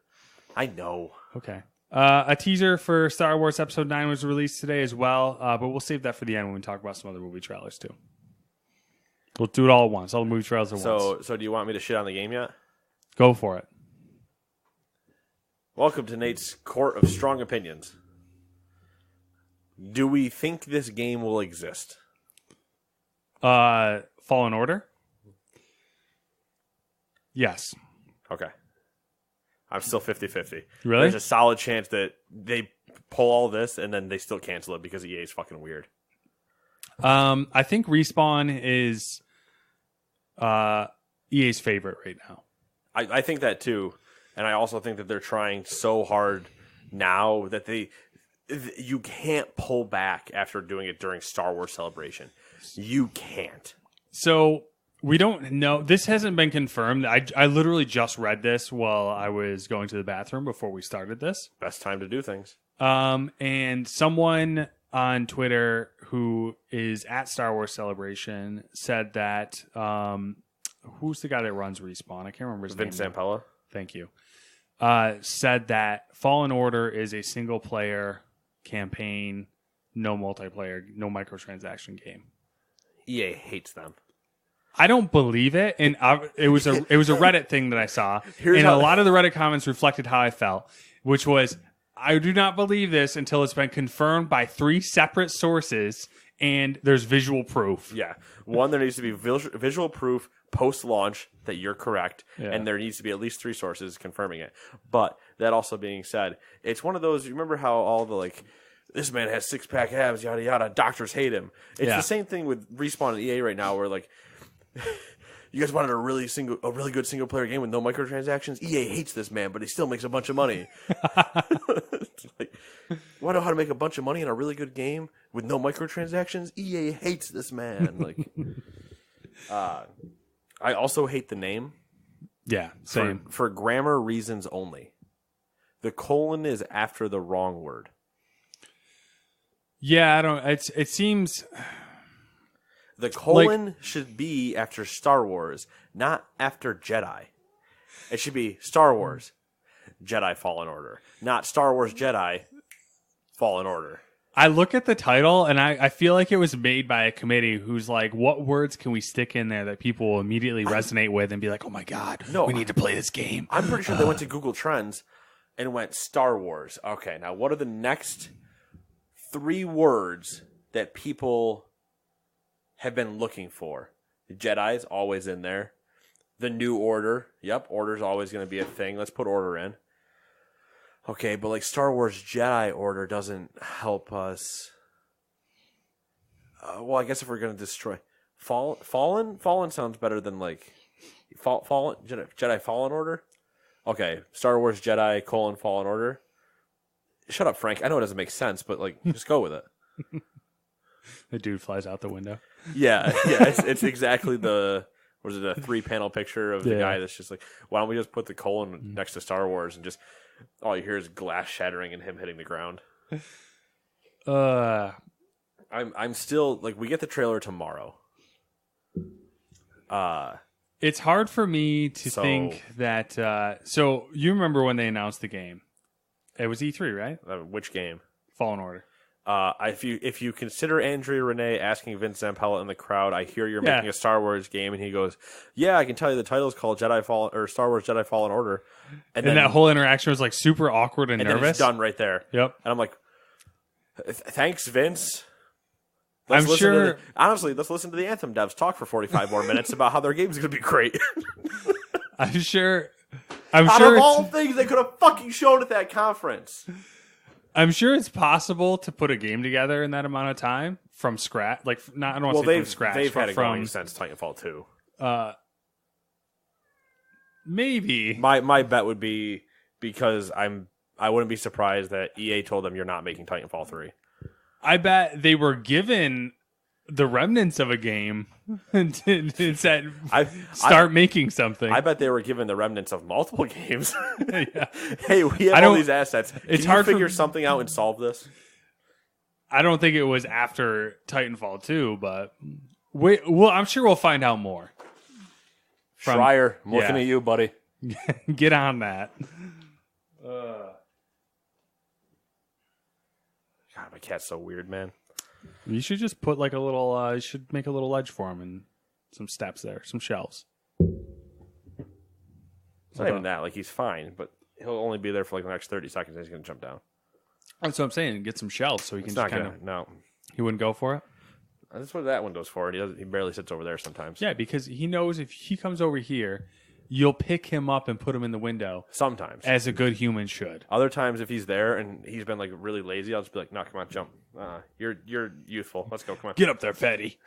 Speaker 1: I know.
Speaker 2: Okay. A teaser for Star Wars Episode 9 was released today as well, but we'll save that for the end when we talk about some other movie trailers too. We'll do it all at once. All the movie trailers at once.
Speaker 1: So do you want me to shit on the game yet?
Speaker 2: Go for it.
Speaker 1: Welcome to Nate's Court of Strong Opinions. Do we think this game will exist?
Speaker 2: Fallen Order? Yes.
Speaker 1: Okay. I'm still 50-50.
Speaker 2: Really?
Speaker 1: There's a solid chance that they pull all this and then they still cancel it because EA is fucking weird.
Speaker 2: I think Respawn is EA's favorite right now.
Speaker 1: I think that too. And I also think that they're trying so hard now that you can't pull back after doing it during Star Wars Celebration. You can't.
Speaker 2: So we don't know. This hasn't been confirmed. I literally just read this while I was going to the bathroom before we started this.
Speaker 1: Best time to do things.
Speaker 2: And someone on Twitter who is at Star Wars Celebration said that who's the guy that runs Respawn? I can't remember his name.
Speaker 1: Vince Zampella.
Speaker 2: Thank you. Said that Fallen Order is a single player campaign, no multiplayer, no microtransaction game.
Speaker 1: EA hates them.
Speaker 2: I don't believe it, and it was a Reddit thing that I saw, a lot of the Reddit comments reflected how I felt, which was I do not believe this until it's been confirmed by 3 separate sources and there's visual proof.
Speaker 1: Yeah. One, there needs to be visual proof post-launch that you're correct, and there needs to be at least 3 sources confirming it. But that also being said, it's one of those, you remember how all the, like, this man has 6-pack abs, yada, yada, doctors hate him. It's the same thing with Respawn and EA right now where, like, you guys wanted a really good single-player game with no microtransactions? EA hates this man, but he still makes a bunch of money. It's like, want to know how to make a bunch of money in a really good game with no microtransactions? EA hates this man. Like, I also hate the name.
Speaker 2: Yeah, same.
Speaker 1: For grammar reasons only. The colon is after the wrong word.
Speaker 2: Yeah, I don't. It seems
Speaker 1: the colon should be after Star Wars, not after Jedi. It should be Star Wars, Jedi Fallen Order, not Star Wars Jedi Fallen Order.
Speaker 2: I look at the title and I feel like it was made by a committee who's like, what words can we stick in there that people will immediately resonate with and be like, oh my God, we need to play this game.
Speaker 1: I'm pretty sure they went to Google Trends and went Star Wars. Okay, now what are the next 3 words that people have been looking for? Jedi's always in there. The New Order. Yep, Order's always going to be a thing. Let's put Order in. Okay, but like Star Wars Jedi Order doesn't help us. Well, I guess if we're going to destroy... Fallen sounds better than like... Jedi Fallen Order? Okay, Star Wars Jedi : Fallen Order. Shut up, Frank. I know it doesn't make sense, but like, just go with it.
Speaker 2: The dude flies out the window.
Speaker 1: Yeah, it's exactly the... Was it a 3-panel picture of the guy that's just like, why don't we just put the colon next to Star Wars and just... All you hear is glass shattering and him hitting the ground. I'm still like, we get the trailer tomorrow.
Speaker 2: It's hard for me to think that. So you remember when they announced the game? It was E3, right?
Speaker 1: Which game?
Speaker 2: Fallen Order.
Speaker 1: If you consider Andrea Renee asking Vince Zampella in the crowd, I hear you're making a Star Wars game, and he goes, "Yeah, I can tell you the title is called Star Wars Jedi Fallen Order,"
Speaker 2: and then that whole interaction was like super awkward and nervous.
Speaker 1: Then it's done right there.
Speaker 2: Yep.
Speaker 1: And I'm like, "Thanks, Vince." Honestly, let's listen to the Anthem devs talk for 45 more minutes about how their game's going to be great.
Speaker 2: I'm sure.
Speaker 1: Out of all things they could have fucking shown at that conference.
Speaker 2: I'm sure it's possible to put a game together in that amount of time from scratch. Like, not I don't want to say from scratch.
Speaker 1: They've had it going since Titanfall 2.
Speaker 2: Maybe.
Speaker 1: My bet would be, because I wouldn't be surprised that EA told them you're not making Titanfall 3.
Speaker 2: I bet they were given the remnants of a game and said, start making something.
Speaker 1: I bet they were given the remnants of multiple games.
Speaker 2: Yeah.
Speaker 1: Hey, we have all these assets.
Speaker 2: It's
Speaker 1: Can
Speaker 2: hard
Speaker 1: you figure something out and solve this?
Speaker 2: I don't think it was after Titanfall 2, but I'm sure we'll find out more.
Speaker 1: Schreier, I'm looking at you, buddy.
Speaker 2: Get on that.
Speaker 1: God, my cat's so weird, man.
Speaker 2: You should just put like a little, you should make a little ledge for him and some steps there, some shelves.
Speaker 1: It's not even that. Like, he's fine, but he'll only be there for like the next 30 seconds and he's going to jump down.
Speaker 2: That's what I'm saying. Get some shelves so he can just kind of...
Speaker 1: No.
Speaker 2: He wouldn't go for it?
Speaker 1: That's what that window's for. He barely sits over there sometimes.
Speaker 2: Yeah, because he knows if he comes over here, you'll pick him up and put him in the window.
Speaker 1: Sometimes.
Speaker 2: As a good human should.
Speaker 1: Other times, if he's there and he's been like really lazy, I'll just be like, no, come on, jump. You're youthful. Let's go. Come on.
Speaker 2: Get up there, fatty.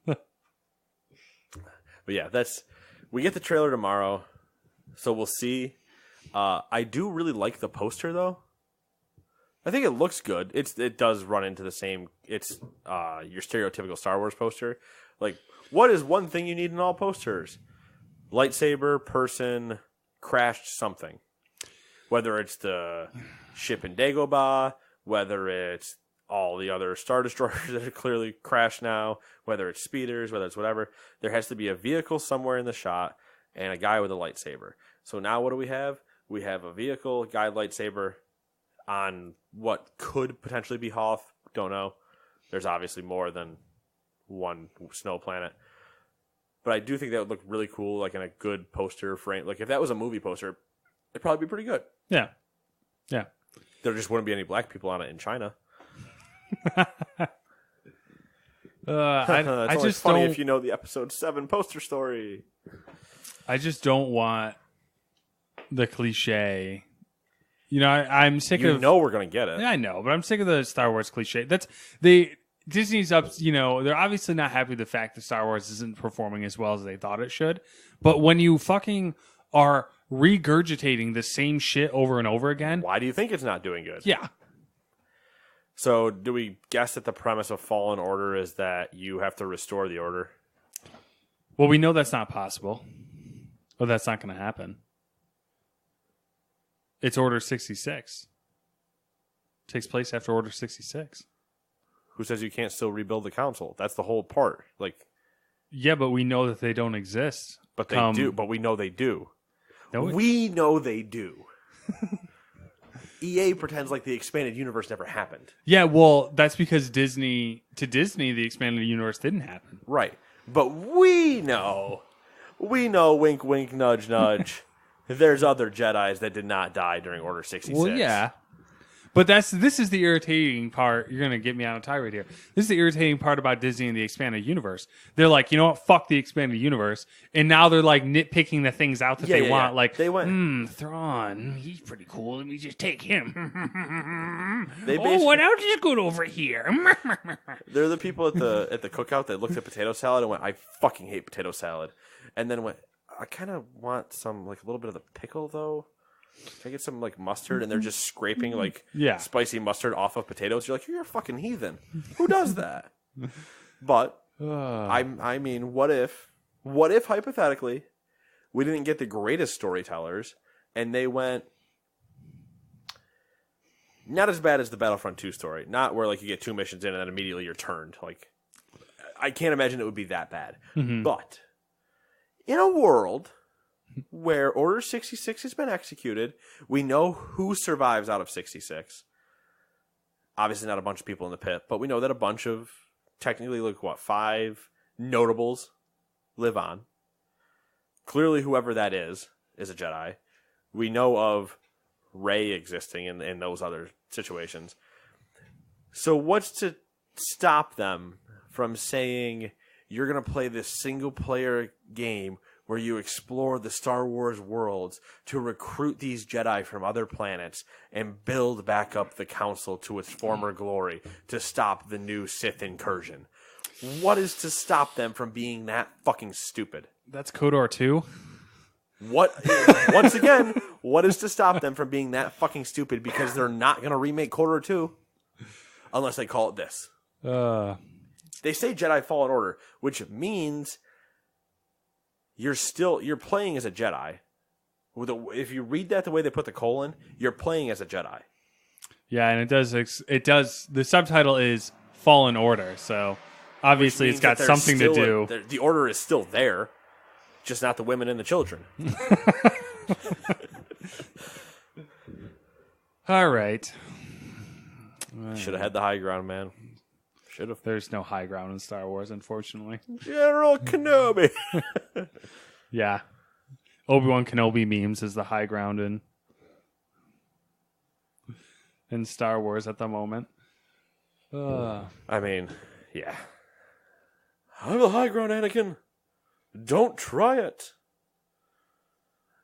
Speaker 1: But yeah, we get the trailer tomorrow, so we'll see. I do really like the poster, though. I think it looks good. It does run into the same. It's your stereotypical Star Wars poster. Like, what is one thing you need in all posters? Lightsaber, person, crashed something. Whether it's the ship in Dagobah, whether it's all the other Star Destroyers that are clearly crashed now, whether it's speeders, whether it's whatever, there has to be a vehicle somewhere in the shot and a guy with a lightsaber. So now what do we have? We have a vehicle, guy, lightsaber on what could potentially be Hoth. Don't know. There's obviously more than one snow planet. But I do think that would look really cool, like in a good poster frame. Like if that was a movie poster, it'd probably be pretty good.
Speaker 2: Yeah. Yeah.
Speaker 1: There just wouldn't be any black people on it in China.
Speaker 2: I
Speaker 1: it's
Speaker 2: just
Speaker 1: funny
Speaker 2: don't.
Speaker 1: if you know the episode 7 poster story.
Speaker 2: I just don't want the cliche. You know, I'm sick
Speaker 1: You
Speaker 2: of.
Speaker 1: know we're gonna get it.
Speaker 2: Yeah, I know, but I'm sick of the Star Wars cliche. Disney's up. You know, they're obviously not happy with the fact that Star Wars isn't performing as well as they thought it should. But when you fucking are regurgitating the same shit over and over again,
Speaker 1: Why do you think it's not doing good?
Speaker 2: yeah.
Speaker 1: So, do we guess that the premise of Fallen Order is that you have to restore the order?
Speaker 2: Well, we know that's not possible. Or that's not going to happen. It's Order 66. Takes place after Order 66.
Speaker 1: Who says you can't still rebuild the council? That's the whole part. Like,
Speaker 2: Yeah, but we know that they don't exist.
Speaker 1: but they do. But we know they do.
Speaker 2: No,
Speaker 1: We know they do. EA pretends like the expanded universe never happened.
Speaker 2: Yeah, well, that's because to Disney, the expanded universe didn't happen.
Speaker 1: Right. But we know, wink, wink, nudge, nudge, there's other Jedis that did not die during Order 66.
Speaker 2: Well, yeah. But this is the irritating part. You're going to get me on a tirade here. This is the irritating part about Disney and the expanded universe. They're like, you know what? Fuck the expanded universe. And now they're like nitpicking the things out that they want. Like,
Speaker 1: they went,
Speaker 2: Thrawn, he's pretty cool. Let me just take him.
Speaker 1: They
Speaker 2: what else is good over here?
Speaker 1: They're the people at the cookout that looked at potato salad and went, I fucking hate potato salad. And then went, I kind of want some, like, a little bit of the pickle, though. Can I get some, like, mustard? And they're just scraping, like, spicy mustard off of potatoes. You're like, you're a fucking heathen. Who does that? But, I mean, what if, hypothetically, we didn't get the greatest storytellers, and they went, not as bad as the Battlefront 2 story. Not where, like, you get 2 missions in and then immediately you're turned. Like, I can't imagine it would be that bad.
Speaker 2: Mm-hmm.
Speaker 1: But, in a world where Order 66 has been executed, we know who survives out of 66. Obviously not a bunch of people in the pit, but we know that a bunch of, technically, like, 5 notables live on. Clearly, whoever that is a Jedi. We know of Rey existing in those other situations. So what's to stop them from saying, you're going to play this single-player game where you explore the Star Wars worlds to recruit these Jedi from other planets and build back up the Council to its former glory to stop the new Sith incursion? What is to stop them from being that fucking stupid?
Speaker 2: That's KOTOR 2.
Speaker 1: Once again, what is to stop them from being that fucking stupid? Because they're not going to remake KOTOR 2 unless they call it this. They say Jedi Fallen Order, which means you're playing as a Jedi. If you read that the way they put the colon, you're playing as a Jedi.
Speaker 2: Yeah, and it does. The subtitle is Fallen Order, so obviously it's got something to do.
Speaker 1: The Order is still there, just not the women and the children.
Speaker 2: All right.
Speaker 1: Should have had the high ground, man. Should have.
Speaker 2: There's no high ground in Star Wars, unfortunately.
Speaker 1: General Kenobi.
Speaker 2: Yeah. Obi-Wan Kenobi memes is the high ground in Star Wars at the moment.
Speaker 1: I mean, yeah. I'm the high ground, Anakin. Don't try it.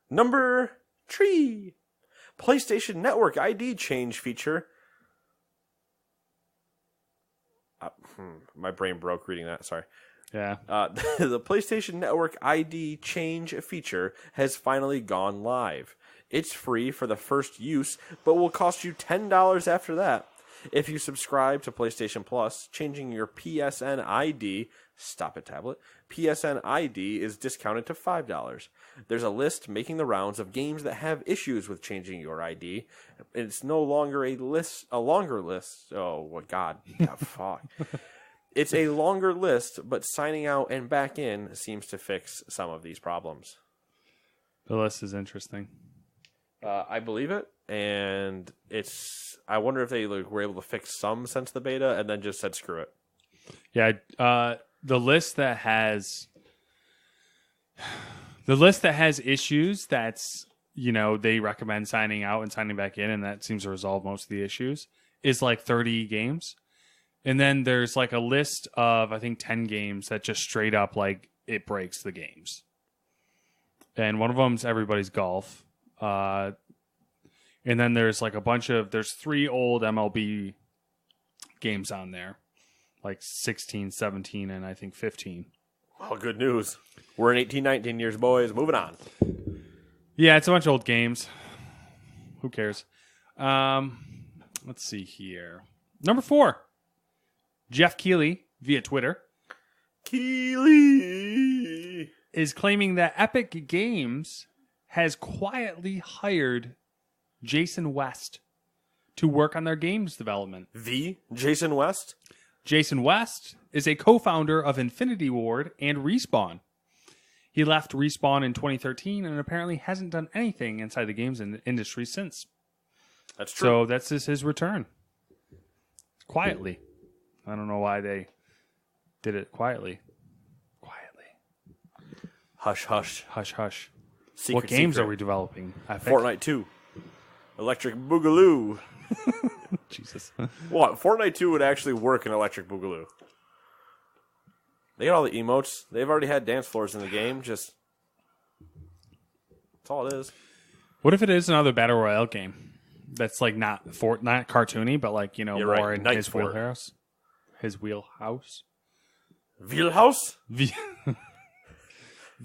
Speaker 1: Number 3. PlayStation Network ID change feature. My brain broke reading that. Sorry.
Speaker 2: Yeah.
Speaker 1: The PlayStation Network ID change feature has finally gone live. It's free for the first use, but will cost you $10 after that. If you subscribe to PlayStation Plus, changing your PSN ID, stop it tablet, PSN ID is discounted to $5. There's a list making the rounds of games that have issues with changing your ID. It's no longer a longer list. Oh, what God. Fuck. It's a longer list, but signing out and back in seems to fix some of these problems.
Speaker 2: The list is interesting.
Speaker 1: I believe it, and I wonder if they were able to fix some since the beta, and then just said screw it.
Speaker 2: Yeah, the list that has issues, that's they recommend signing out and signing back in, and that seems to resolve most of the issues, is like 30 games. And then there's like a list of, I think, 10 games that just straight up, like, it breaks the games. And one of them's Everybody's Golf. And then there's like there's 3 old MLB games on there. Like 16, 17, and I think 15.
Speaker 1: Well, good news. We're in 18, 19 years, boys. Moving on.
Speaker 2: Yeah, it's a bunch of old games. Who cares? Let's see here. Number 4. Jeff Keighley, via Twitter,
Speaker 1: Keighley
Speaker 2: is claiming that Epic Games has quietly hired Jason West to work on their games development.
Speaker 1: The Jason West?
Speaker 2: Jason West is a co-founder of Infinity Ward and Respawn. He left Respawn in 2013 and apparently hasn't done anything inside the games industry since.
Speaker 1: That's true.
Speaker 2: So that's his return. Quietly. I don't know why they did it quietly.
Speaker 1: Hush, hush.
Speaker 2: Hush, hush.
Speaker 1: Secret,
Speaker 2: what games
Speaker 1: secret.
Speaker 2: are we developing?
Speaker 1: Fortnite 2. Electric Boogaloo.
Speaker 2: Jesus.
Speaker 1: What? Fortnite 2 would actually work in Electric Boogaloo. They got all the emotes. They've already had dance floors in the game. That's all it is.
Speaker 2: What if it is another Battle Royale game? That's like not cartoony, but like, more
Speaker 1: right.
Speaker 2: in
Speaker 1: Night
Speaker 2: his
Speaker 1: Sport.
Speaker 2: wheelhouse. His wheelhouse?
Speaker 1: Wheelhouse?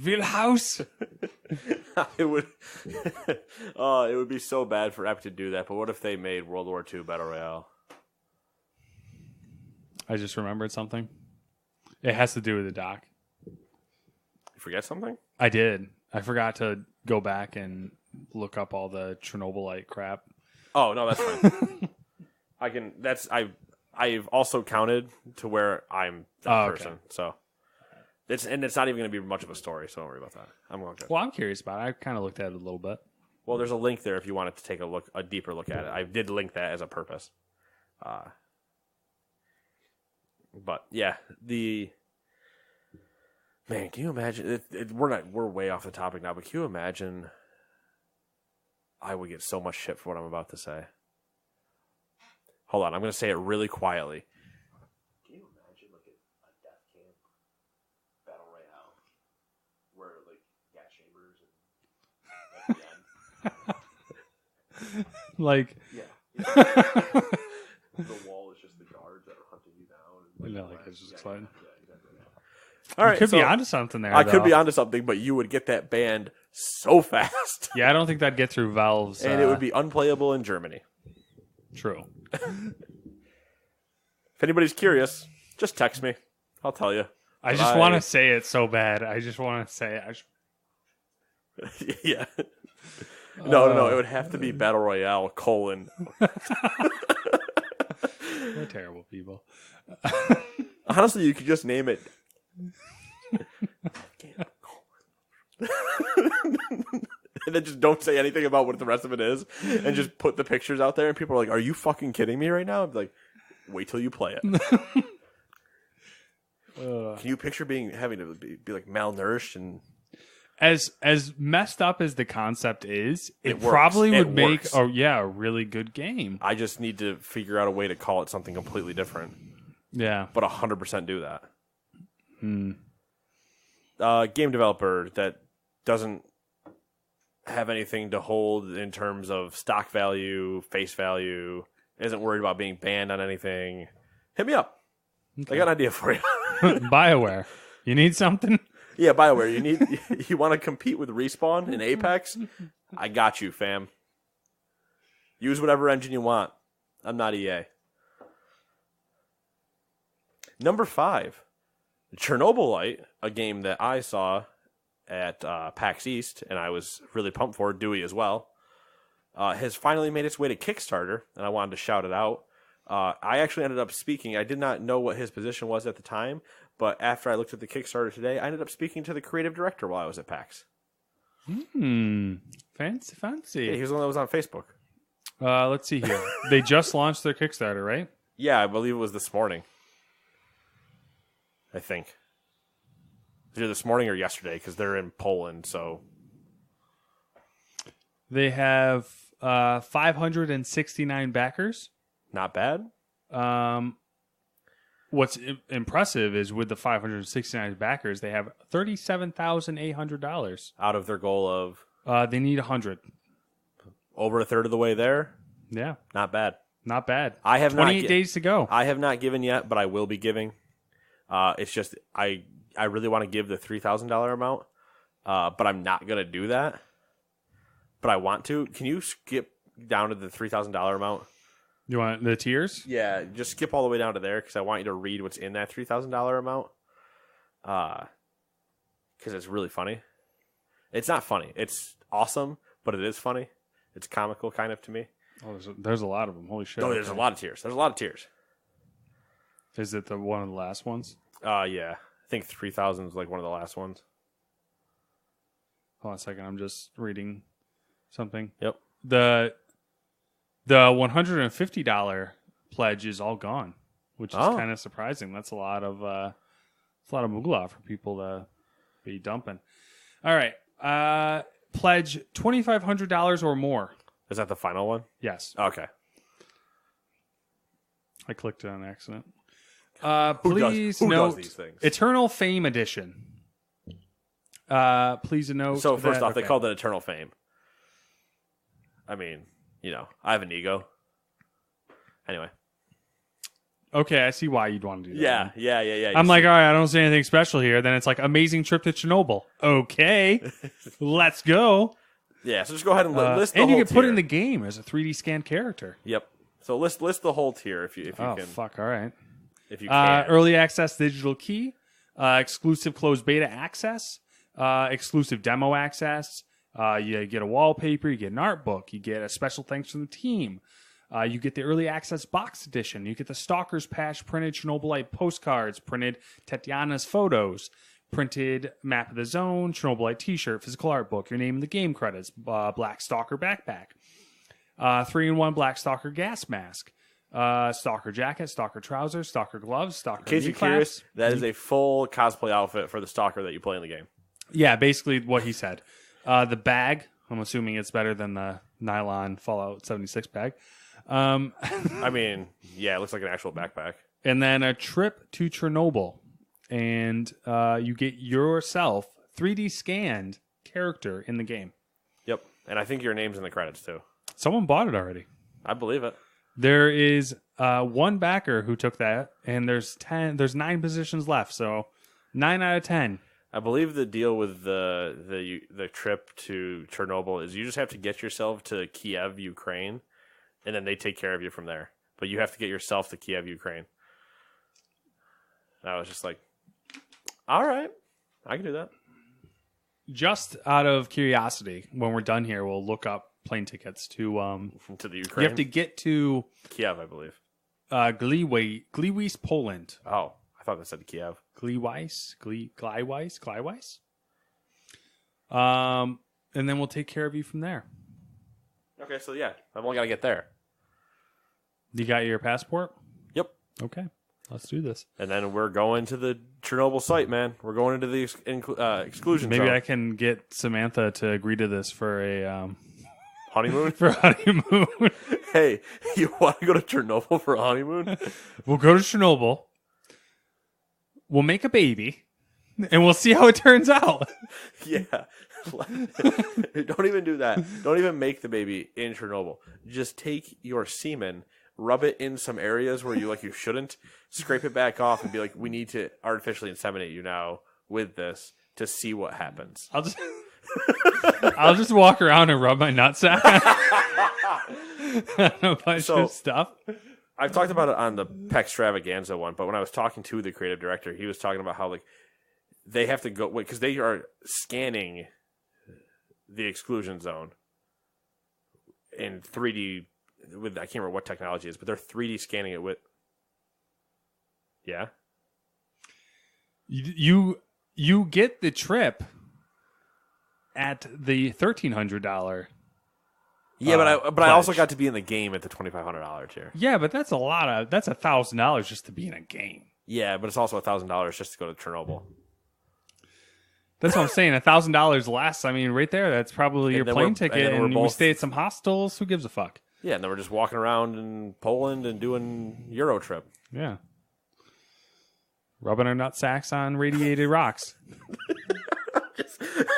Speaker 2: Wheelhouse?
Speaker 1: It would it would be so bad for Epic to do that, but what if they made World War II Battle Royale?
Speaker 2: I just remembered something. It has to do with the doc.
Speaker 1: You forget something?
Speaker 2: I did. I forgot to go back and look up all the Chernobylite crap.
Speaker 1: Oh, no, that's fine. I've also counted to where I'm that person. So it's not even going to be much of a story, so don't worry about that. I'm going to.
Speaker 2: Well, I'm curious about it. I kind of looked at it a little bit.
Speaker 1: Well, there's a link there if you wanted to take a deeper look at it. I did link that as a purpose. But yeah, man, can you imagine? We're way off the topic now, but can you imagine? I would get so much shit for what I'm about to say. Hold on, I'm going to say it really quietly. Can you imagine like a death camp battle royale where like gas chambers and at the end,
Speaker 2: Like,
Speaker 1: yeah. The wall is just the guards that are hunting you down. And,
Speaker 2: it's just exciting.
Speaker 1: Yeah, exactly. All right,
Speaker 2: could be onto something there.
Speaker 1: I could be onto something, but you would get that banned so fast.
Speaker 2: Yeah, I don't think that'd get through Valve's.
Speaker 1: And it would be unplayable in Germany.
Speaker 2: True.
Speaker 1: If anybody's curious, just text me. I'll tell you.
Speaker 2: I just want to say it so bad. I just want to say it.
Speaker 1: Yeah. No. It would have to be Battle Royale, .
Speaker 2: They're terrible people.
Speaker 1: Honestly, you could just name it. And then just don't say anything about what the rest of it is, and just put the pictures out there, and people are like, "Are you fucking kidding me right now?" I'm like, "Wait till you play it." Can you picture having to be like malnourished and
Speaker 2: as messed up as the concept is, it
Speaker 1: works.
Speaker 2: probably would
Speaker 1: It
Speaker 2: make
Speaker 1: works.
Speaker 2: a really good game.
Speaker 1: I just need to figure out a way to call it something completely different.
Speaker 2: Yeah,
Speaker 1: But 100% do that. Game developer that doesn't have anything to hold in terms of stock value, face value, isn't worried about being banned on anything. Hit me up. Okay. I got an idea for you.
Speaker 2: BioWare. You need something?
Speaker 1: Yeah, BioWare. You want to compete with Respawn in Apex? I got you, fam. Use whatever engine you want. I'm not EA. Number 5, Chernobylite, a game that I saw at PAX East, and I was really pumped for, Dewey as well, has finally made its way to Kickstarter, and I wanted to shout it out. I actually ended up speaking. I did not know what his position was at the time, but after I looked at the Kickstarter today, I ended up speaking to the creative director while I was at PAX.
Speaker 2: Fancy.
Speaker 1: Yeah, he was the one that was on Facebook.
Speaker 2: Let's see here. They just launched their Kickstarter, right?
Speaker 1: Yeah, I believe it was this morning. I think. Either this morning or yesterday, because they're in Poland, so...
Speaker 2: They have 569 backers.
Speaker 1: Not bad.
Speaker 2: What's impressive is with the 569 backers, they have $37,800
Speaker 1: Out of their goal of
Speaker 2: They need 100.
Speaker 1: over a third of the way there.
Speaker 2: Yeah,
Speaker 1: Not bad.
Speaker 2: not bad.
Speaker 1: I have
Speaker 2: 28 days to go.
Speaker 1: I have not given yet, but I will be giving. It's just I really want to give the $3,000 amount, but I'm not gonna do that. But I want to. Can you skip down to the $3,000 amount?
Speaker 2: You want the tiers?
Speaker 1: Yeah, just skip all the way down to there because I want you to read what's in that $3,000 amount. Because it's really funny. It's not funny. It's awesome, but it is funny. It's comical, kind of, to me.
Speaker 2: Oh, there's a lot of them. Holy shit!
Speaker 1: No, there's a lot of tiers. There's a lot of tiers.
Speaker 2: Is it the one of the last ones?
Speaker 1: Yeah. I think 3,000 is like one of the last ones.
Speaker 2: Hold on a second. I'm just reading something.
Speaker 1: Yep.
Speaker 2: The $150 pledge is all gone, which is kind of surprising. That's a lot of moolah for people to be dumping. All right. Pledge $2,500 or more.
Speaker 1: Is that the final one?
Speaker 2: Yes.
Speaker 1: Okay.
Speaker 2: I clicked it on accident.
Speaker 1: Who
Speaker 2: Please
Speaker 1: does
Speaker 2: note
Speaker 1: these things?
Speaker 2: Eternal Fame Edition. Please note.
Speaker 1: So first
Speaker 2: that-
Speaker 1: off, they
Speaker 2: okay.
Speaker 1: called it Eternal Fame. I mean, I have an ego. Anyway.
Speaker 2: Okay, I see why you'd want to do that.
Speaker 1: Yeah.
Speaker 2: I'm like, all right, I don't see anything special here. Then it's like amazing trip to Chernobyl. Okay, let's go.
Speaker 1: Yeah, so just go ahead and list the
Speaker 2: and
Speaker 1: whole
Speaker 2: you can put
Speaker 1: tier.
Speaker 2: in the game as a 3D scanned character.
Speaker 1: Yep. So list the whole tier if you
Speaker 2: Oh
Speaker 1: can.
Speaker 2: fuck! All right.
Speaker 1: If you can.
Speaker 2: Early access digital key, exclusive closed beta access, exclusive demo access. You get a wallpaper, you get an art book, you get a special thanks from the team. You get the early access box edition. You get the Stalker's Patch printed Chernobylite postcards, printed Tatiana's photos, printed map of the zone, Chernobylite t-shirt, physical art book, your name in the game credits, Black Stalker backpack, 3-in-1 Black Stalker gas mask, Stalker jacket, Stalker trousers, Stalker gloves, Stalker
Speaker 1: In case
Speaker 2: knee
Speaker 1: you're curious,
Speaker 2: claps.
Speaker 1: that is a full cosplay outfit for the Stalker that you play in the game.
Speaker 2: Yeah, basically what he said. The bag, I'm assuming it's better than the nylon Fallout 76 bag.
Speaker 1: I mean, yeah, it looks like an actual backpack.
Speaker 2: And then a trip to Chernobyl. And you get yourself 3D scanned character in the game.
Speaker 1: Yep. And I think your name's in the credits too.
Speaker 2: Someone bought it already.
Speaker 1: I believe it.
Speaker 2: There is one backer who took that, and there's 9 positions left, so 9 out of 10.
Speaker 1: I believe the deal with the trip to Chernobyl is you just have to get yourself to Kiev, Ukraine, and then they take care of you from there. But you have to get yourself to Kiev, Ukraine. And I was just like, all right, I can do that.
Speaker 2: Just out of curiosity, when we're done here, we'll look up plane tickets to
Speaker 1: To the Ukraine.
Speaker 2: you have to get to
Speaker 1: Kiev, I believe.
Speaker 2: Gliwice, Poland.
Speaker 1: Oh, I thought that said Kiev.
Speaker 2: Gliwice. And then we'll take care of you from there.
Speaker 1: Okay, so yeah, I've only got to get there.
Speaker 2: You got your passport?
Speaker 1: Yep.
Speaker 2: Okay, let's do this.
Speaker 1: And then we're going to the Chernobyl site, man. We're going into the exclusion
Speaker 2: Maybe
Speaker 1: zone.
Speaker 2: I can get Samantha to agree to this for a
Speaker 1: Honeymoon?
Speaker 2: for a honeymoon.
Speaker 1: Hey, you want to go to Chernobyl for a honeymoon?
Speaker 2: We'll go to Chernobyl. We'll make a baby, and we'll see how it turns out.
Speaker 1: Yeah. Don't even do that. Don't even make the baby in Chernobyl. Just take your semen, rub it in some areas where you shouldn't, scrape it back off, and be like, we need to artificially inseminate you now with this to see what happens.
Speaker 2: I'll just walk around and rub my nutsack on a bunch of stuff.
Speaker 1: I've talked about it on the Pextravaganza one, but when I was talking to the creative director, he was talking about how they have to go because they are scanning the exclusion zone in 3D with I can't remember what technology it is, but they're 3D scanning it with. Yeah,
Speaker 2: You get the trip at the $1,300.
Speaker 1: yeah, but I also got to be in the game at the $2,500 tier.
Speaker 2: Yeah, but that's $1,000 just to be in a game.
Speaker 1: Yeah, but it's also $1,000 just to go to Chernobyl.
Speaker 2: That's what I'm saying. $1,000 less. I mean, right there, that's probably your
Speaker 1: then
Speaker 2: plane
Speaker 1: we're-
Speaker 2: ticket,
Speaker 1: and then
Speaker 2: and
Speaker 1: we're
Speaker 2: we
Speaker 1: both-
Speaker 2: stay at some hostels. Who gives a fuck?
Speaker 1: Yeah, and then we're just walking around in Poland and doing Euro trip.
Speaker 2: Yeah. Rubbing our nut sacks on radiated rocks.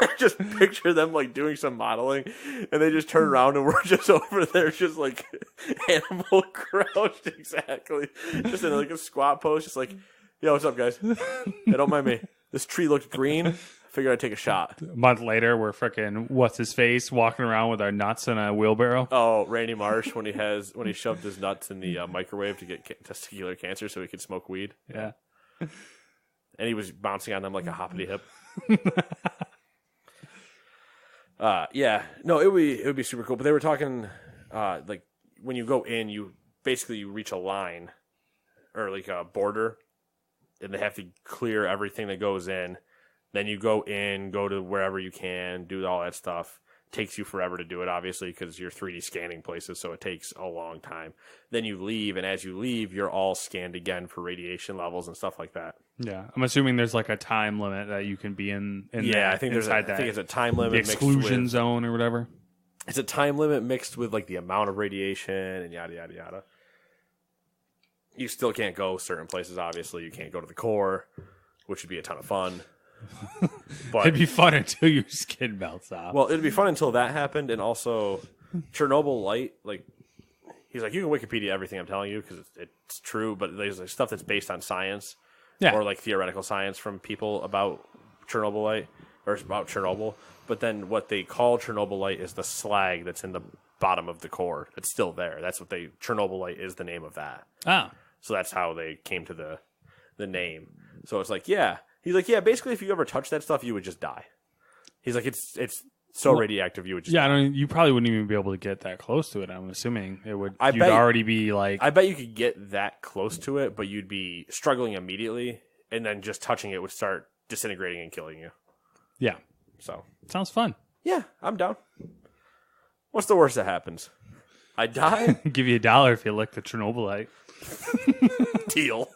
Speaker 1: I just picture them like doing some modeling, and they just turn around and we're just over there, just like animal crouched, exactly, just in like a squat pose, just like, yo, what's up, guys? Hey, don't mind me. This tree looked green. Figured I'd take a shot.
Speaker 2: A month later, we're freaking what's his face walking around with our nuts in a wheelbarrow.
Speaker 1: Oh, Randy Marsh when he shoved his nuts in the microwave to get testicular cancer so he could smoke weed.
Speaker 2: Yeah.
Speaker 1: And he was bouncing on them like a hoppity hip. Yeah, no, it would be super cool. But they were talking like when you go in, you reach a line or like a border, and they have to clear everything that goes in. Then you go in, go to wherever you can, do all that stuff. Takes you forever to do it, obviously, because you're 3D scanning places, so it takes a long time. Then you leave, and as you leave, you're all scanned again for radiation levels and stuff like that.
Speaker 2: Yeah, I'm assuming there's like a time limit that you can be in
Speaker 1: Yeah, I think
Speaker 2: it's
Speaker 1: a time limit.
Speaker 2: The
Speaker 1: mixed
Speaker 2: exclusion
Speaker 1: with,
Speaker 2: zone or whatever.
Speaker 1: It's a time limit mixed with like the amount of radiation and yada yada yada. You still can't go certain places. Obviously, you can't go to the core, which would be a ton of fun. But
Speaker 2: It'd be fun until your skin melts off.
Speaker 1: well, it'd be fun until that happened, and also Chernobyl light. Like he's like, you can Wikipedia everything I'm telling you because it's true, but there's like stuff that's based on science, or like theoretical science from people about Chernobyl light or about Chernobyl. But then what they call Chernobyl light is the slag that's in the bottom of the core. It's still there. That's what Chernobyl light is the name of that.
Speaker 2: Oh,
Speaker 1: So that's how they came to the name. So it's like, yeah. He's like, yeah, basically if you ever touch that stuff, you would just die. He's like, it's so radioactive, you would just die.
Speaker 2: You probably wouldn't even be able to get that close to it. I'm assuming it would.
Speaker 1: I
Speaker 2: You'd
Speaker 1: bet-
Speaker 2: already be like.
Speaker 1: I bet you could get that close to it, but you'd be struggling immediately, and then just touching it would start disintegrating and killing you.
Speaker 2: Yeah,
Speaker 1: So,
Speaker 2: sounds fun.
Speaker 1: yeah, I'm down. What's the worst that happens? I die?
Speaker 2: Give you $1 if you lick the Chernobylite.
Speaker 1: Deal.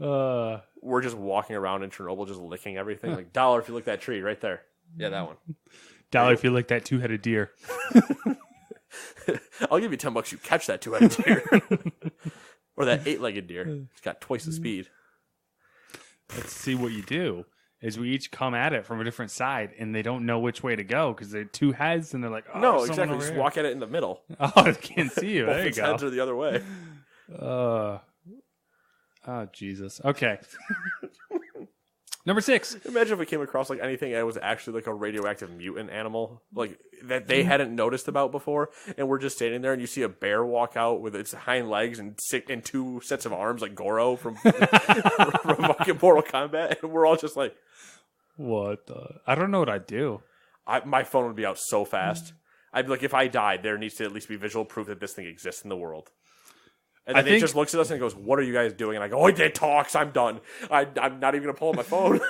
Speaker 2: Uh,
Speaker 1: We're just walking around in Chernobyl just licking everything. Like, $1 if you lick that tree right there. Yeah, that one.
Speaker 2: $1 if you lick that 2-headed deer.
Speaker 1: I'll give you $10 you catch that 2-headed deer. Or that 8-legged deer. It's got twice the speed.
Speaker 2: Let's see what you do. Is we each come at it from a different side, and they don't know which way to go because they're two heads, and they're like, oh,
Speaker 1: No,
Speaker 2: there's someone
Speaker 1: exactly.
Speaker 2: over
Speaker 1: Just
Speaker 2: here.
Speaker 1: walk at it in the middle.
Speaker 2: Oh, they can't see you.
Speaker 1: Both
Speaker 2: There you
Speaker 1: its heads
Speaker 2: go.
Speaker 1: are the other way.
Speaker 2: Oh, Jesus. Okay. Number 6.
Speaker 1: Imagine if we came across like anything that was actually like a radioactive mutant animal, like that they hadn't noticed about before, and we're just standing there, and you see a bear walk out with its hind legs and 2 sets of arms, like Goro from from fucking Mortal Kombat, and we're all just like,
Speaker 2: What the? I don't know what I'd do.
Speaker 1: my phone would be out so fast. I'd be like, if I died, there needs to at least be visual proof that this thing exists in the world. And then it just looks at us and goes, "What are you guys doing?" And I go, "Oh, it talks. I'm done. I'm not even gonna pull out my phone."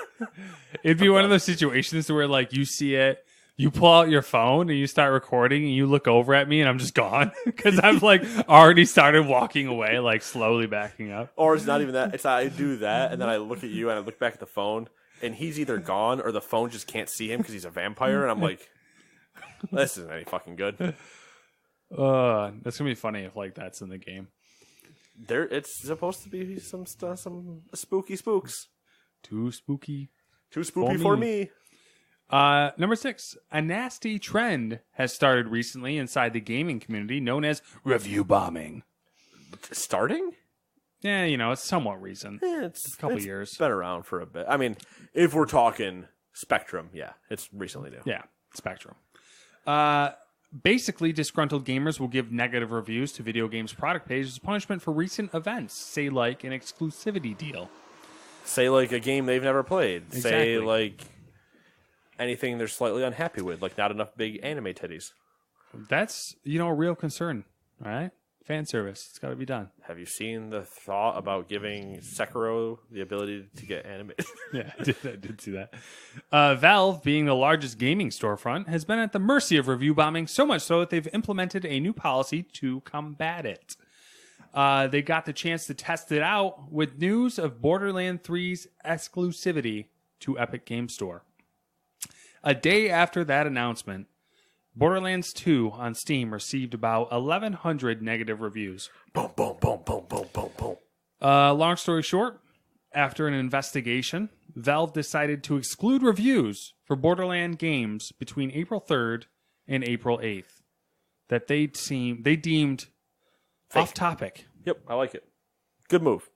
Speaker 2: It'd be one of those situations where, like, you see it, you pull out your phone and you start recording, and you look over at me, and I'm just gone because I've like already started walking away, like slowly backing up.
Speaker 1: Or it's not even that. It's I do that, and then I look at you, and I look back at the phone, and he's either gone or the phone just can't see him because he's a vampire, and I'm like, "This isn't any fucking good."
Speaker 2: That's gonna be funny if like that's in the game.
Speaker 1: It's supposed to be some stuff, some spooky spooks.
Speaker 2: Too spooky.
Speaker 1: Too spooky for me.
Speaker 2: Number 6, a nasty trend has started recently inside the gaming community known as review bombing.
Speaker 1: Starting?
Speaker 2: Yeah, it's somewhat recent.
Speaker 1: It's
Speaker 2: a couple years.
Speaker 1: It's been around for a bit. I mean, if we're talking Spectrum, yeah, it's recently new.
Speaker 2: Yeah, Spectrum. Basically, disgruntled gamers will give negative reviews to video games product pages as punishment for recent events, say like an exclusivity deal.
Speaker 1: Say like a game they've never played.
Speaker 2: Exactly.
Speaker 1: Say like anything they're slightly unhappy with, like not enough big anime titties.
Speaker 2: That's, a real concern, right? Fan service. It's got to be done.
Speaker 1: Have you seen the thought about giving Sekiro the ability to get animated?
Speaker 2: Yeah, I did see that. Valve, being the largest gaming storefront, has been at the mercy of review bombing, so much so that they've implemented a new policy to combat it. They got the chance to test it out with news of Borderlands 3's exclusivity to Epic Game Store. A day after that announcement, Borderlands 2 on Steam received about 1,100 negative reviews.
Speaker 1: Boom, boom, boom, boom, boom, boom, boom.
Speaker 2: Long story short, after an investigation, Valve decided to exclude reviews for Borderlands games between April 3rd and April 8th that they deemed
Speaker 1: Fake.
Speaker 2: off topic.
Speaker 1: Yep, I like it. Good move.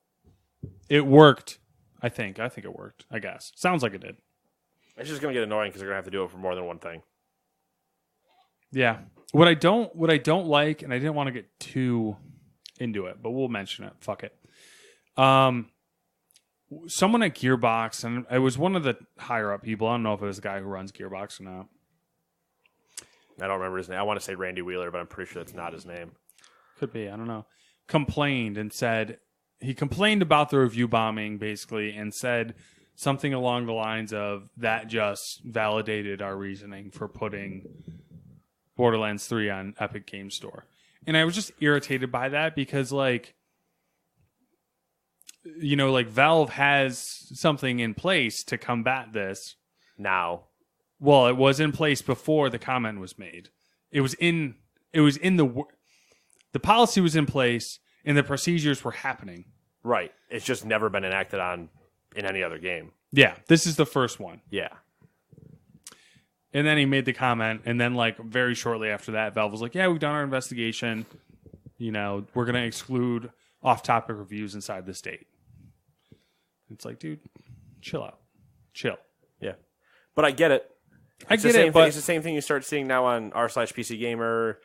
Speaker 2: It worked. I think it worked. I guess. Sounds like it did.
Speaker 1: It's just gonna get annoying because they're gonna have to do it for more than one thing.
Speaker 2: Yeah. What I don't like, and I didn't want to get too into it, but we'll mention it. Fuck it. Someone at Gearbox, and it was one of the higher up people. I don't know if it was the guy who runs Gearbox or not.
Speaker 1: I don't remember his name. I want to say Randy Wheeler, but I'm pretty sure that's not his name.
Speaker 2: Could be. I don't know. Complained and said he complained about the review bombing basically, and said something along the lines of that just validated our reasoning for putting Borderlands 3 on Epic Game Store. And I was just irritated by that because, like, you know, like Valve has something in place to combat this.
Speaker 1: Now.
Speaker 2: Well, it was in place before the comment was made. The policy was in place and the procedures were happening.
Speaker 1: Right. It's just never been enacted on in any other game.
Speaker 2: Yeah, this is the first one.
Speaker 1: Yeah.
Speaker 2: And then he made the comment, and then like very shortly after that, Valve was like, "Yeah, we've done our investigation. You know, we're going to exclude off-topic reviews inside the state." It's like, dude, chill out, chill.
Speaker 1: Yeah, but I get it. It's the same thing you start seeing now on r/PC Gamer.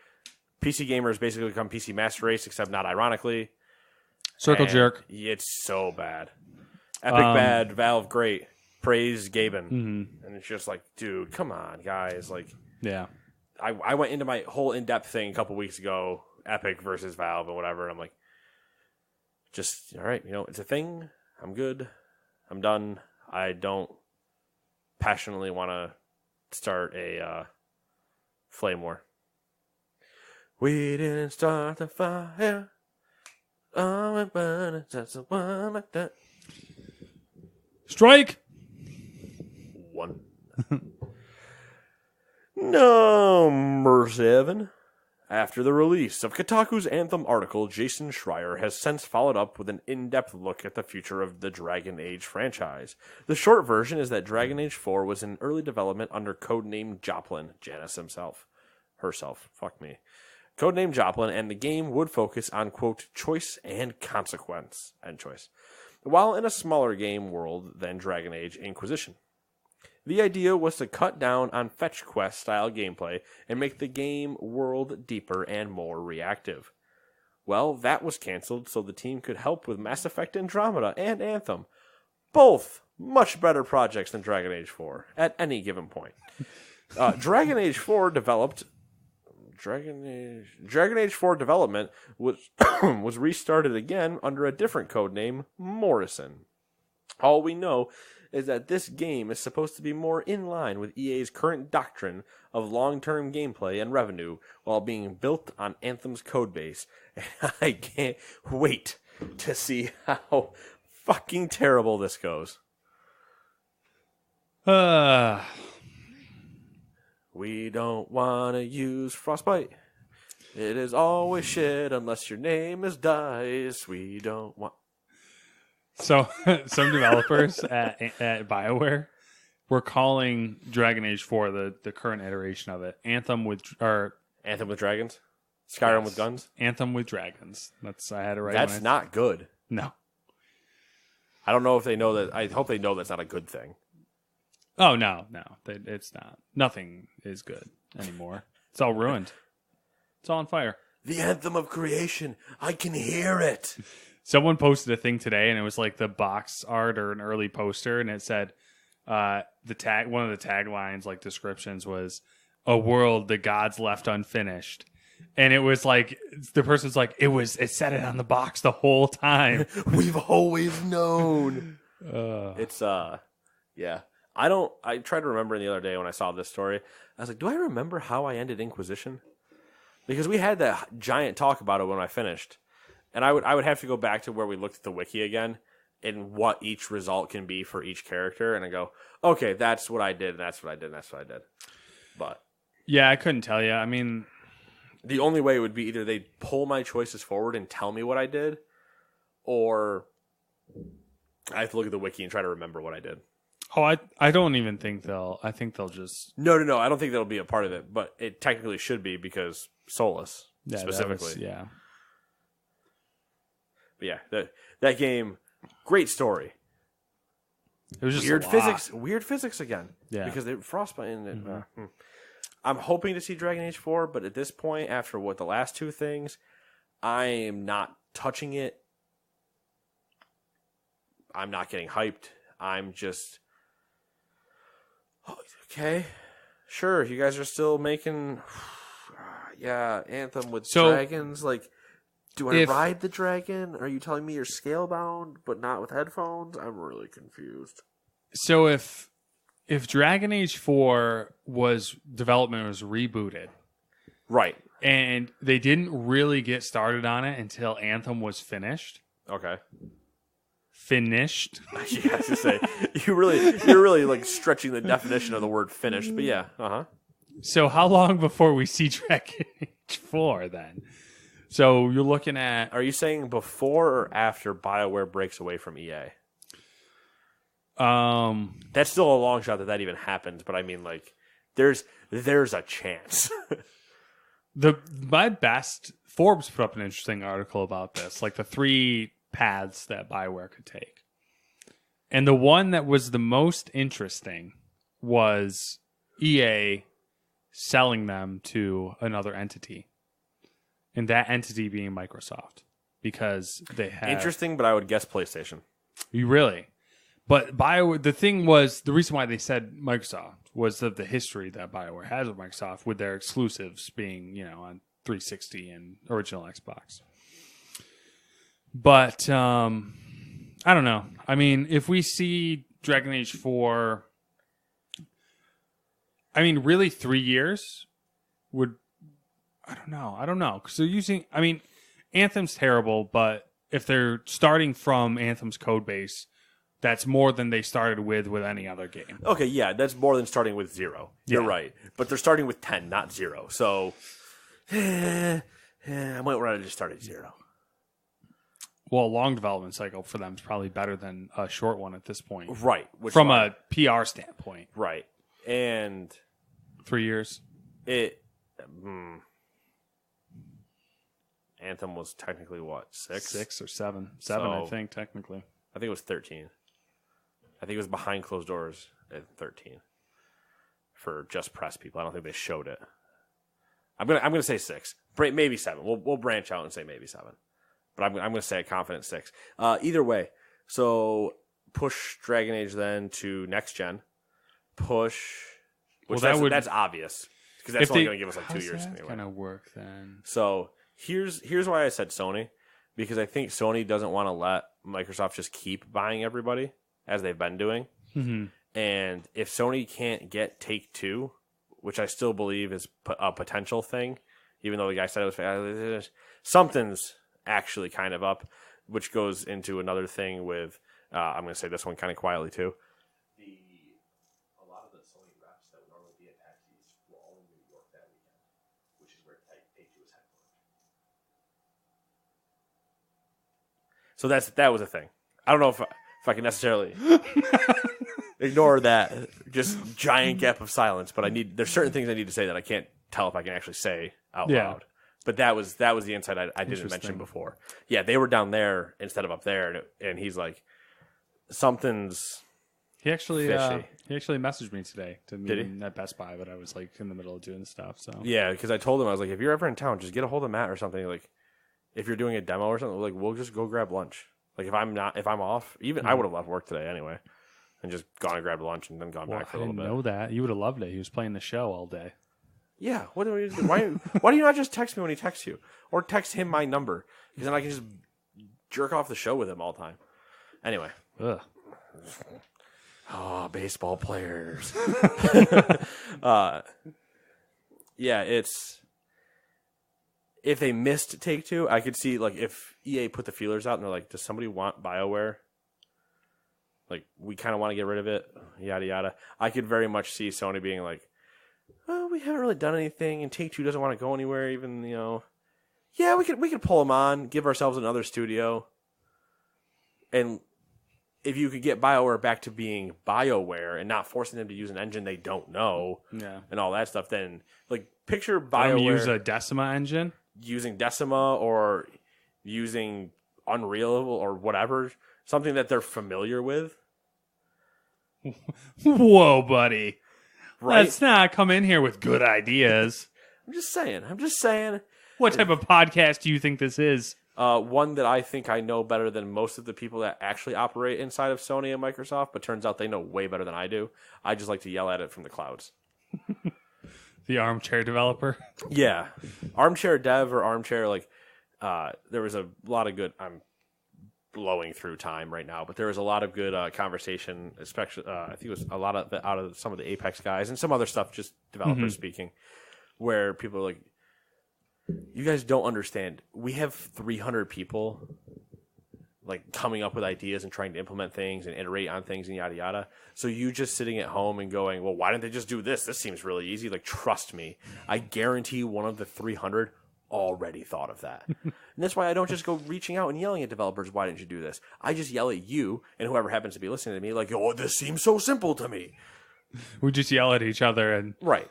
Speaker 1: PC Gamer has basically become PC Master Race, except not ironically.
Speaker 2: Circle jerk.
Speaker 1: It's so bad. Epic bad, Valve great. Praise Gaben.
Speaker 2: Mm-hmm.
Speaker 1: And it's just like, dude, come on, guys. Like,
Speaker 2: yeah.
Speaker 1: I went into my whole in-depth thing a couple weeks ago, Epic versus Valve and whatever. And I'm like, just, all right, you know, it's a thing. I'm good. I'm done. I don't passionately want to start a flame war. We didn't start the fire. Oh, it burned. That's the one like that.
Speaker 2: Strike.
Speaker 1: One. Number 7. After the release of Kotaku's Anthem article, Jason Schreier has since followed up with an in-depth look at the future of the Dragon Age franchise. The short version is that Dragon Age 4 was in early development under codename Joplin, Janice herself, fuck me. Codename Joplin, and the game would focus on, quote, choice and consequence, end choice, while in a smaller game world than Dragon Age Inquisition. The idea was to cut down on fetch quest style gameplay and make the game world deeper and more reactive. Well, that was cancelled so the team could help with Mass Effect Andromeda and Anthem. Both much better projects than Dragon Age 4 at any given point. Dragon Age 4 development was restarted again under a different codename, Morrison. All we know is that this game is supposed to be more in line with EA's current doctrine of long-term gameplay and revenue while being built on Anthem's codebase. And I can't wait to see how fucking terrible this goes. We don't want to use Frostbite. It is always shit unless your name is Dice. We don't want...
Speaker 2: So, some developers at BioWare were calling Dragon Age 4, the current iteration of it, Anthem with
Speaker 1: Dragons? Skyrim with guns?
Speaker 2: Anthem with Dragons. I had it right.
Speaker 1: That's not good.
Speaker 2: No.
Speaker 1: I don't know if they know that. I hope they know that's not a good thing.
Speaker 2: Oh, no. It's not. Nothing is good anymore. It's all ruined. It's all on fire.
Speaker 1: The anthem of creation. I can hear it.
Speaker 2: Someone posted a thing today, and it was like the box art or an early poster, and it said one of the taglines, like descriptions, was "A world the gods left unfinished," and it was like the person's like, it said it on the box the whole time.
Speaker 1: We've always known. It's yeah. I tried to remember the other day when I saw this story. I was like, do I remember how I ended Inquisition? Because we had that giant talk about it when I finished. And I would have to go back to where we looked at the wiki again and what each result can be for each character, and I go, okay, that's what I did, and that's what I did, and that's what I did. But
Speaker 2: Yeah, I couldn't tell you. I mean,
Speaker 1: the only way would be either they pull my choices forward and tell me what I did, or I have to look at the wiki and try to remember what I did.
Speaker 2: oh, I don't even think I think they'll just...
Speaker 1: No. I don't think that'll be a part of it, but it technically should be because Solus specifically.
Speaker 2: Yeah.
Speaker 1: But yeah, that game, great story.
Speaker 2: It was just
Speaker 1: Weird physics again.
Speaker 2: Yeah.
Speaker 1: Because they Frostbite in it. I'm hoping to see Dragon Age 4, but at this point, after the last two things, I am not touching it. I'm not getting hyped. I'm just, okay, sure, you guys are still making, Anthem with dragons. Like, do I ride the dragon? Are you telling me you're scalebound, but not with headphones? I'm really confused.
Speaker 2: So if Dragon Age 4 development was rebooted,
Speaker 1: right,
Speaker 2: and they didn't really get started on it until Anthem was finished.
Speaker 1: Okay.
Speaker 2: Finished.
Speaker 1: Yeah, I was to say you're really like stretching the definition of the word finished, but yeah,
Speaker 2: So how long before we see Dragon Age 4 then? So you're looking at...
Speaker 1: Are you saying before or after BioWare breaks away from EA? That's still a long shot that even happens, but I mean, like, there's a chance.
Speaker 2: My best... Forbes put up an interesting article about this, like the 3 paths that BioWare could take. And the one that was the most interesting was EA selling them to another entity. And that entity being Microsoft. Because they have...
Speaker 1: Interesting, but I would guess PlayStation.
Speaker 2: You really? But the reason why they said Microsoft was the history that BioWare has with Microsoft, with their exclusives being, on 360 and original Xbox. But, I don't know. I mean, if we see Dragon Age 4, I mean, really 3 years would... I don't know. So Anthem's terrible, but if they're starting from Anthem's code base, that's more than they started with any other game.
Speaker 1: Okay, yeah, that's more than starting with 0. You're right. But they're starting with 10, not 0. So, I might rather just start at 0.
Speaker 2: Well, a long development cycle for them is probably better than a short one at this point.
Speaker 1: Right.
Speaker 2: From a PR standpoint.
Speaker 1: Right. And
Speaker 2: 3 years.
Speaker 1: Anthem was technically what, 6?
Speaker 2: 6 or 7. 7, I think, technically.
Speaker 1: I think it was 13. I think it was behind closed doors at 13 for just press people. I don't think they showed it. I'm gonna say 6, maybe 7. We'll branch out and say maybe 7, but I'm gonna say a confident 6. Either way, so push Dragon Age then to next gen. That's obvious because that's only gonna give us like 2 years anyway.
Speaker 2: Kind of work then.
Speaker 1: So here's why I said Sony, because I think Sony doesn't want to let Microsoft just keep buying everybody as they've been doing.
Speaker 2: Mm-hmm.
Speaker 1: And if Sony can't get Take-Two, which I still believe is a potential thing, even though the guy said it was something's actually kind of up, which goes into another thing with, I'm going to say this one kind of quietly too. A lot of the Sony reps that would normally be at PAX will only be in New York that weekend, which is where Take-Two is headquartered. So that was a thing. I don't know if I can necessarily ignore that just giant gap of silence, but there's certain things I need to say that I can't tell if I can actually say out loud. But that was the insight I didn't mention before. Yeah, they were down there instead of up there, and he's like, something's
Speaker 2: He actually
Speaker 1: fishy.
Speaker 2: He actually messaged me today to meet at Best Buy, but I was like in the middle of doing stuff. So
Speaker 1: yeah, because I told him, I was like, if you're ever in town, just get a hold of Matt or something. Like, if you're doing a demo or something, like, we'll just go grab lunch. Like, if I'm off, even I would have left work today anyway, and just gone and grabbed lunch and then gone back for a little bit.
Speaker 2: I didn't know that. You would have loved it. He was playing the show all day.
Speaker 1: Yeah. What do we do? Why do you not just text me when he texts you, or text him my number? Because then I can just jerk off the show with him all the time. Anyway.
Speaker 2: Ugh.
Speaker 1: Oh, baseball players. Yeah, if they missed Take-Two, I could see, like, if EA put the feelers out and they're like, does somebody want BioWare like we kind of want to get rid of it, yada yada. I could very much see Sony being like, "Well, we haven't really done anything, and Take-Two doesn't want to go anywhere. Even yeah, we could pull them on, give ourselves another studio, and if you could get BioWare back to being BioWare and not forcing them to use an engine they don't know, and all that stuff, then like picture BioWare
Speaker 2: use a Decima engine,
Speaker 1: using Decima or using Unreal or whatever, something that they're familiar with."
Speaker 2: Whoa, buddy!
Speaker 1: Right?
Speaker 2: Let's not come in here with good ideas.
Speaker 1: I'm just saying.
Speaker 2: What type of podcast do you think this is?
Speaker 1: One that I think I know better than most of the people that actually operate inside of Sony and Microsoft, but turns out they know way better than I do. I just like to yell at it from the clouds.
Speaker 2: The armchair developer?
Speaker 1: Yeah. Armchair dev or armchair, there was a lot of good... I'm blowing through time right now, but there was a lot of good conversation, especially, I think it was a lot of out of some of the Apex guys and some other stuff, just developers speaking, where people are like, you guys don't understand. We have 300 people like coming up with ideas and trying to implement things and iterate on things and yada yada. So you just sitting at home and going, well, why didn't they just do this? This seems really easy. Like, trust me. I guarantee one of the 300 already thought of that. And that's why I don't just go reaching out and yelling at developers, why didn't you do this? I just yell at you and whoever happens to be listening to me like, oh, this seems so simple to me.
Speaker 2: We just yell at each other and...
Speaker 1: Right.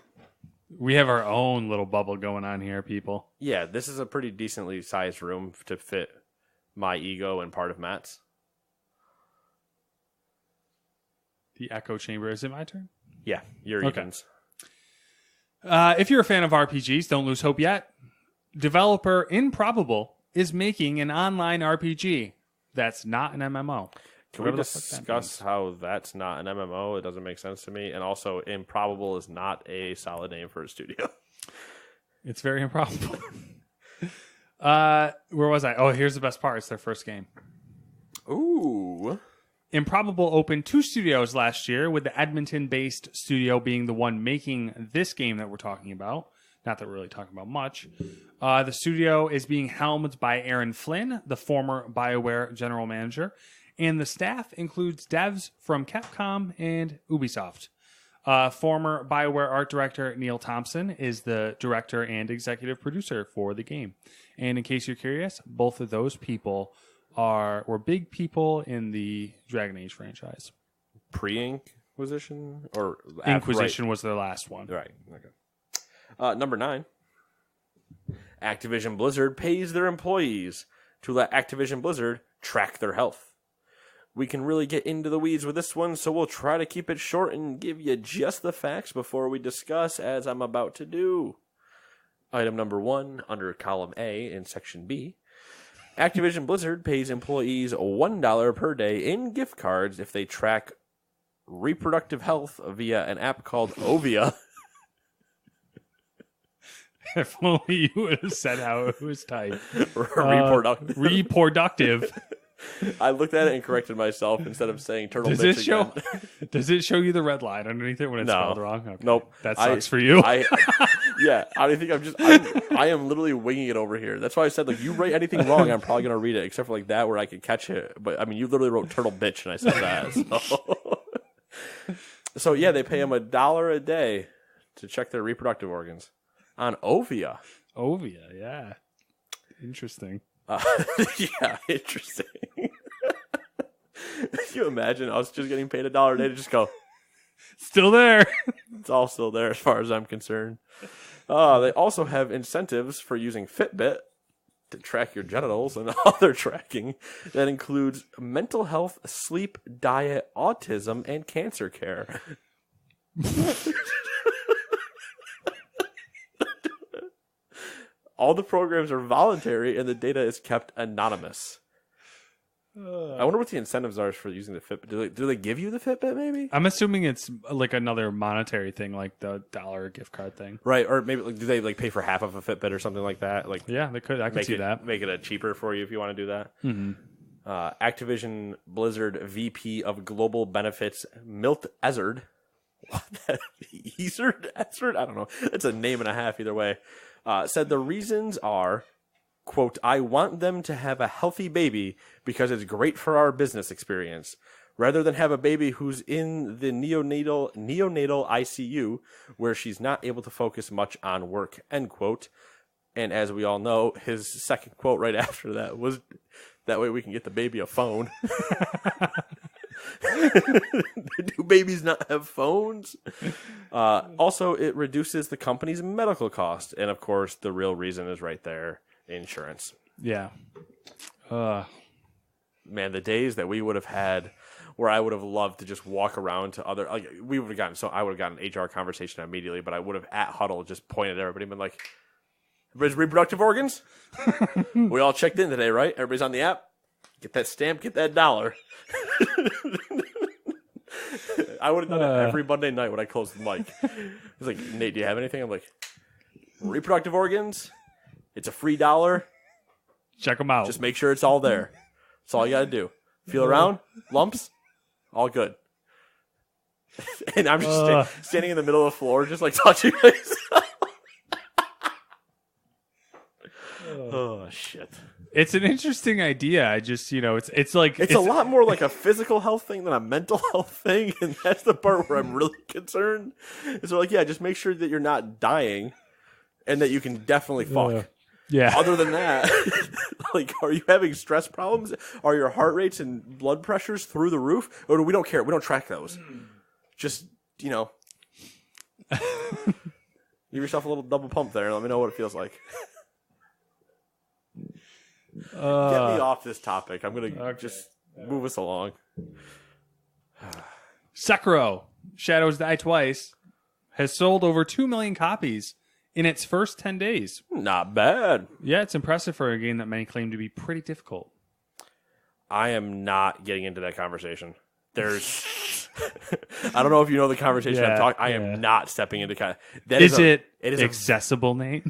Speaker 2: We have our own little bubble going on here, people.
Speaker 1: Yeah, this is a pretty decently sized room to fit my ego and part of Matt's.
Speaker 2: The echo chamber. Is it my turn?
Speaker 1: Yeah, your evens.
Speaker 2: If you're a fan of RPGs, don't lose hope yet. Developer Improbable is making an online RPG that's not an MMO.
Speaker 1: Can we discuss how that's not an MMO? It doesn't make sense to me. And also, Improbable is not a solid name for a studio.
Speaker 2: It's very improbable. Where was I? Oh, here's the best part. It's their first game.
Speaker 1: Ooh.
Speaker 2: Improbable opened 2 studios last year, with the Edmonton-based studio being the one making this game that we're talking about. Not that we're really talking about much. The studio is being helmed by Aaron Flynn, the former BioWare general manager, and the staff includes devs from Capcom and Ubisoft. Former BioWare art director Neil Thompson is the director and executive producer for the game. And in case you're curious, both of those people were big people in the Dragon Age franchise.
Speaker 1: Pre-Inquisition? Or
Speaker 2: Inquisition was their last one.
Speaker 1: Right. Okay. Number 9. Activision Blizzard pays their employees to let Activision Blizzard track their health. We can really get into the weeds with this one, so we'll try to keep it short and give you just the facts before we discuss, as I'm about to do. Item number 1, under column A in section B. Activision Blizzard pays employees $1 per day in gift cards if they track reproductive health via an app called Ovia.
Speaker 2: If only you would have said how it was typed.
Speaker 1: Reproductive.
Speaker 2: Reproductive.
Speaker 1: I looked at it and corrected myself instead of saying turtle bitch again.
Speaker 2: Does it show you the red line underneath it when it's spelled wrong? Okay.
Speaker 1: Nope.
Speaker 2: That sucks for you.
Speaker 1: I think I am literally winging it over here. That's why I said, like, you write anything wrong, I'm probably going to read it, except for like that where I could catch it. But I mean, you literally wrote turtle bitch and I said that. So yeah, they pay them $1 a day to check their reproductive organs on Ovia.
Speaker 2: Ovia, yeah. Interesting.
Speaker 1: Yeah, interesting. Can you imagine us just getting paid $1 a day to just go,
Speaker 2: still there?
Speaker 1: It's all still there as far as I'm concerned. They also have incentives for using Fitbit to track your genitals and other tracking that includes mental health, sleep, diet, autism, and cancer care. All the programs are voluntary and the data is kept anonymous. I wonder what the incentives are for using the Fitbit. Do they give you the Fitbit, maybe?
Speaker 2: I'm assuming it's like another monetary thing, like the $1 gift card thing.
Speaker 1: Right, or maybe do they like pay for half of a Fitbit or something like that? Like,
Speaker 2: yeah, they could. I could see that.
Speaker 1: Make it cheaper for you if you want to do that.
Speaker 2: Mm-hmm.
Speaker 1: Activision Blizzard VP of Global Benefits, Milt Ezard. What? Ezard? I don't know. It's a name and a half either way. Said the reasons are, quote, I want them to have a healthy baby because it's great for our business experience. rather than have a baby who's in the neonatal ICU where she's not able to focus much on work, end quote. And as we all know, his second quote right after that was, that way we can get the baby a phone. Do babies not have phones? Also, it reduces the company's medical cost. And of course, the real reason is right there, insurance.
Speaker 2: Yeah.
Speaker 1: Man, the days that we would have had where I would have loved to just walk around to other, like, we would have gotten, so I would have gotten an HR conversation immediately, but I would have at huddle just pointed at everybody and been like, everybody's reproductive organs? We all checked in today, right? Everybody's on the app? Get that stamp, get that $1. I would have done it every Monday night when I closed the mic. He's like, Nate, do you have anything? I'm like, reproductive organs? It's a free $1.
Speaker 2: Check them out.
Speaker 1: Just make sure it's all there. That's all you got to do. Feel around, lumps, all good. And I'm just standing in the middle of the floor, just like touching myself. Oh, shit.
Speaker 2: It's an interesting idea. I just, it's like...
Speaker 1: It's a lot more like a physical health thing than a mental health thing, and that's the part where I'm really concerned. It's like, yeah, just make sure that you're not dying and that you can definitely fuck.
Speaker 2: Yeah.
Speaker 1: Other than that, like, are you having stress problems? Are your heart rates and blood pressures through the roof? Or we don't care. We don't track those. Just, give yourself a little double pump there and let me know what it feels like. Get me off this topic. I'm going to just move us along.
Speaker 2: Sekiro, Shadows Die Twice, has sold over 2 million copies in its first 10 days.
Speaker 1: Not bad.
Speaker 2: Yeah, it's impressive for a game that many claim to be pretty difficult.
Speaker 1: I am not getting into that conversation. There's... I don't know if you know the conversation I'm talking. I am not stepping into that.
Speaker 2: Is it accessible, Nate?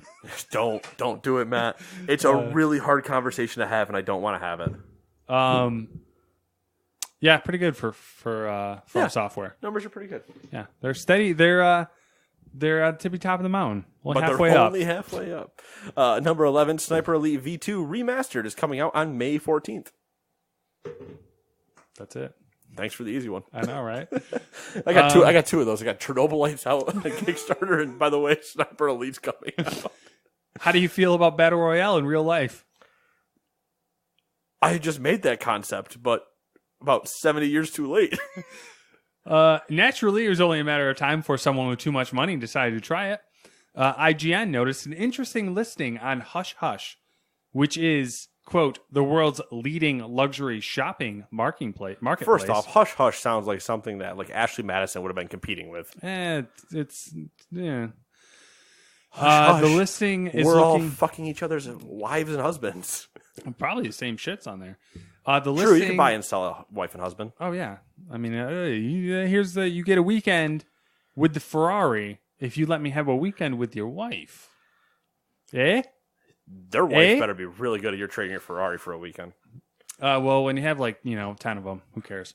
Speaker 1: Don't do it, Matt. It's a really hard conversation to have, and I don't want to have it.
Speaker 2: Yeah, pretty good for software.
Speaker 1: Numbers are pretty good.
Speaker 2: Yeah, they're steady. They're at tippy top of the mountain. Well,
Speaker 1: but
Speaker 2: halfway
Speaker 1: they're
Speaker 2: up.
Speaker 1: only halfway up. Number 11, Sniper Elite V2 Remastered is coming out on May 14th.
Speaker 2: That's it.
Speaker 1: Thanks for the easy one.
Speaker 2: I know, right?
Speaker 1: I got two of those. I got Chernobyl out on Kickstarter, and by the way, Sniper Elite's coming out.
Speaker 2: How do you feel about Battle Royale in real life?
Speaker 1: I just made that concept, but about 70 years too late.
Speaker 2: Naturally, it was only a matter of time before someone with too much money decided to try it. IGN noticed an interesting listing on Hush Hush, which is, quote, the world's leading luxury shopping marketplace.
Speaker 1: First off, Hush Hush sounds like something that like Ashley Madison would have been competing with.
Speaker 2: Yeah.
Speaker 1: Hush, hush.
Speaker 2: The listing is
Speaker 1: We're all fucking each other's wives and husbands.
Speaker 2: Probably the same shits on there.
Speaker 1: True, you can buy and sell a wife and husband.
Speaker 2: Oh yeah, I mean, you get a weekend with the Ferrari if you let me have a weekend with your wife. Eh?
Speaker 1: Their wife better be really good at your trading your Ferrari for a weekend.
Speaker 2: Well, when you have 10 of them, who cares?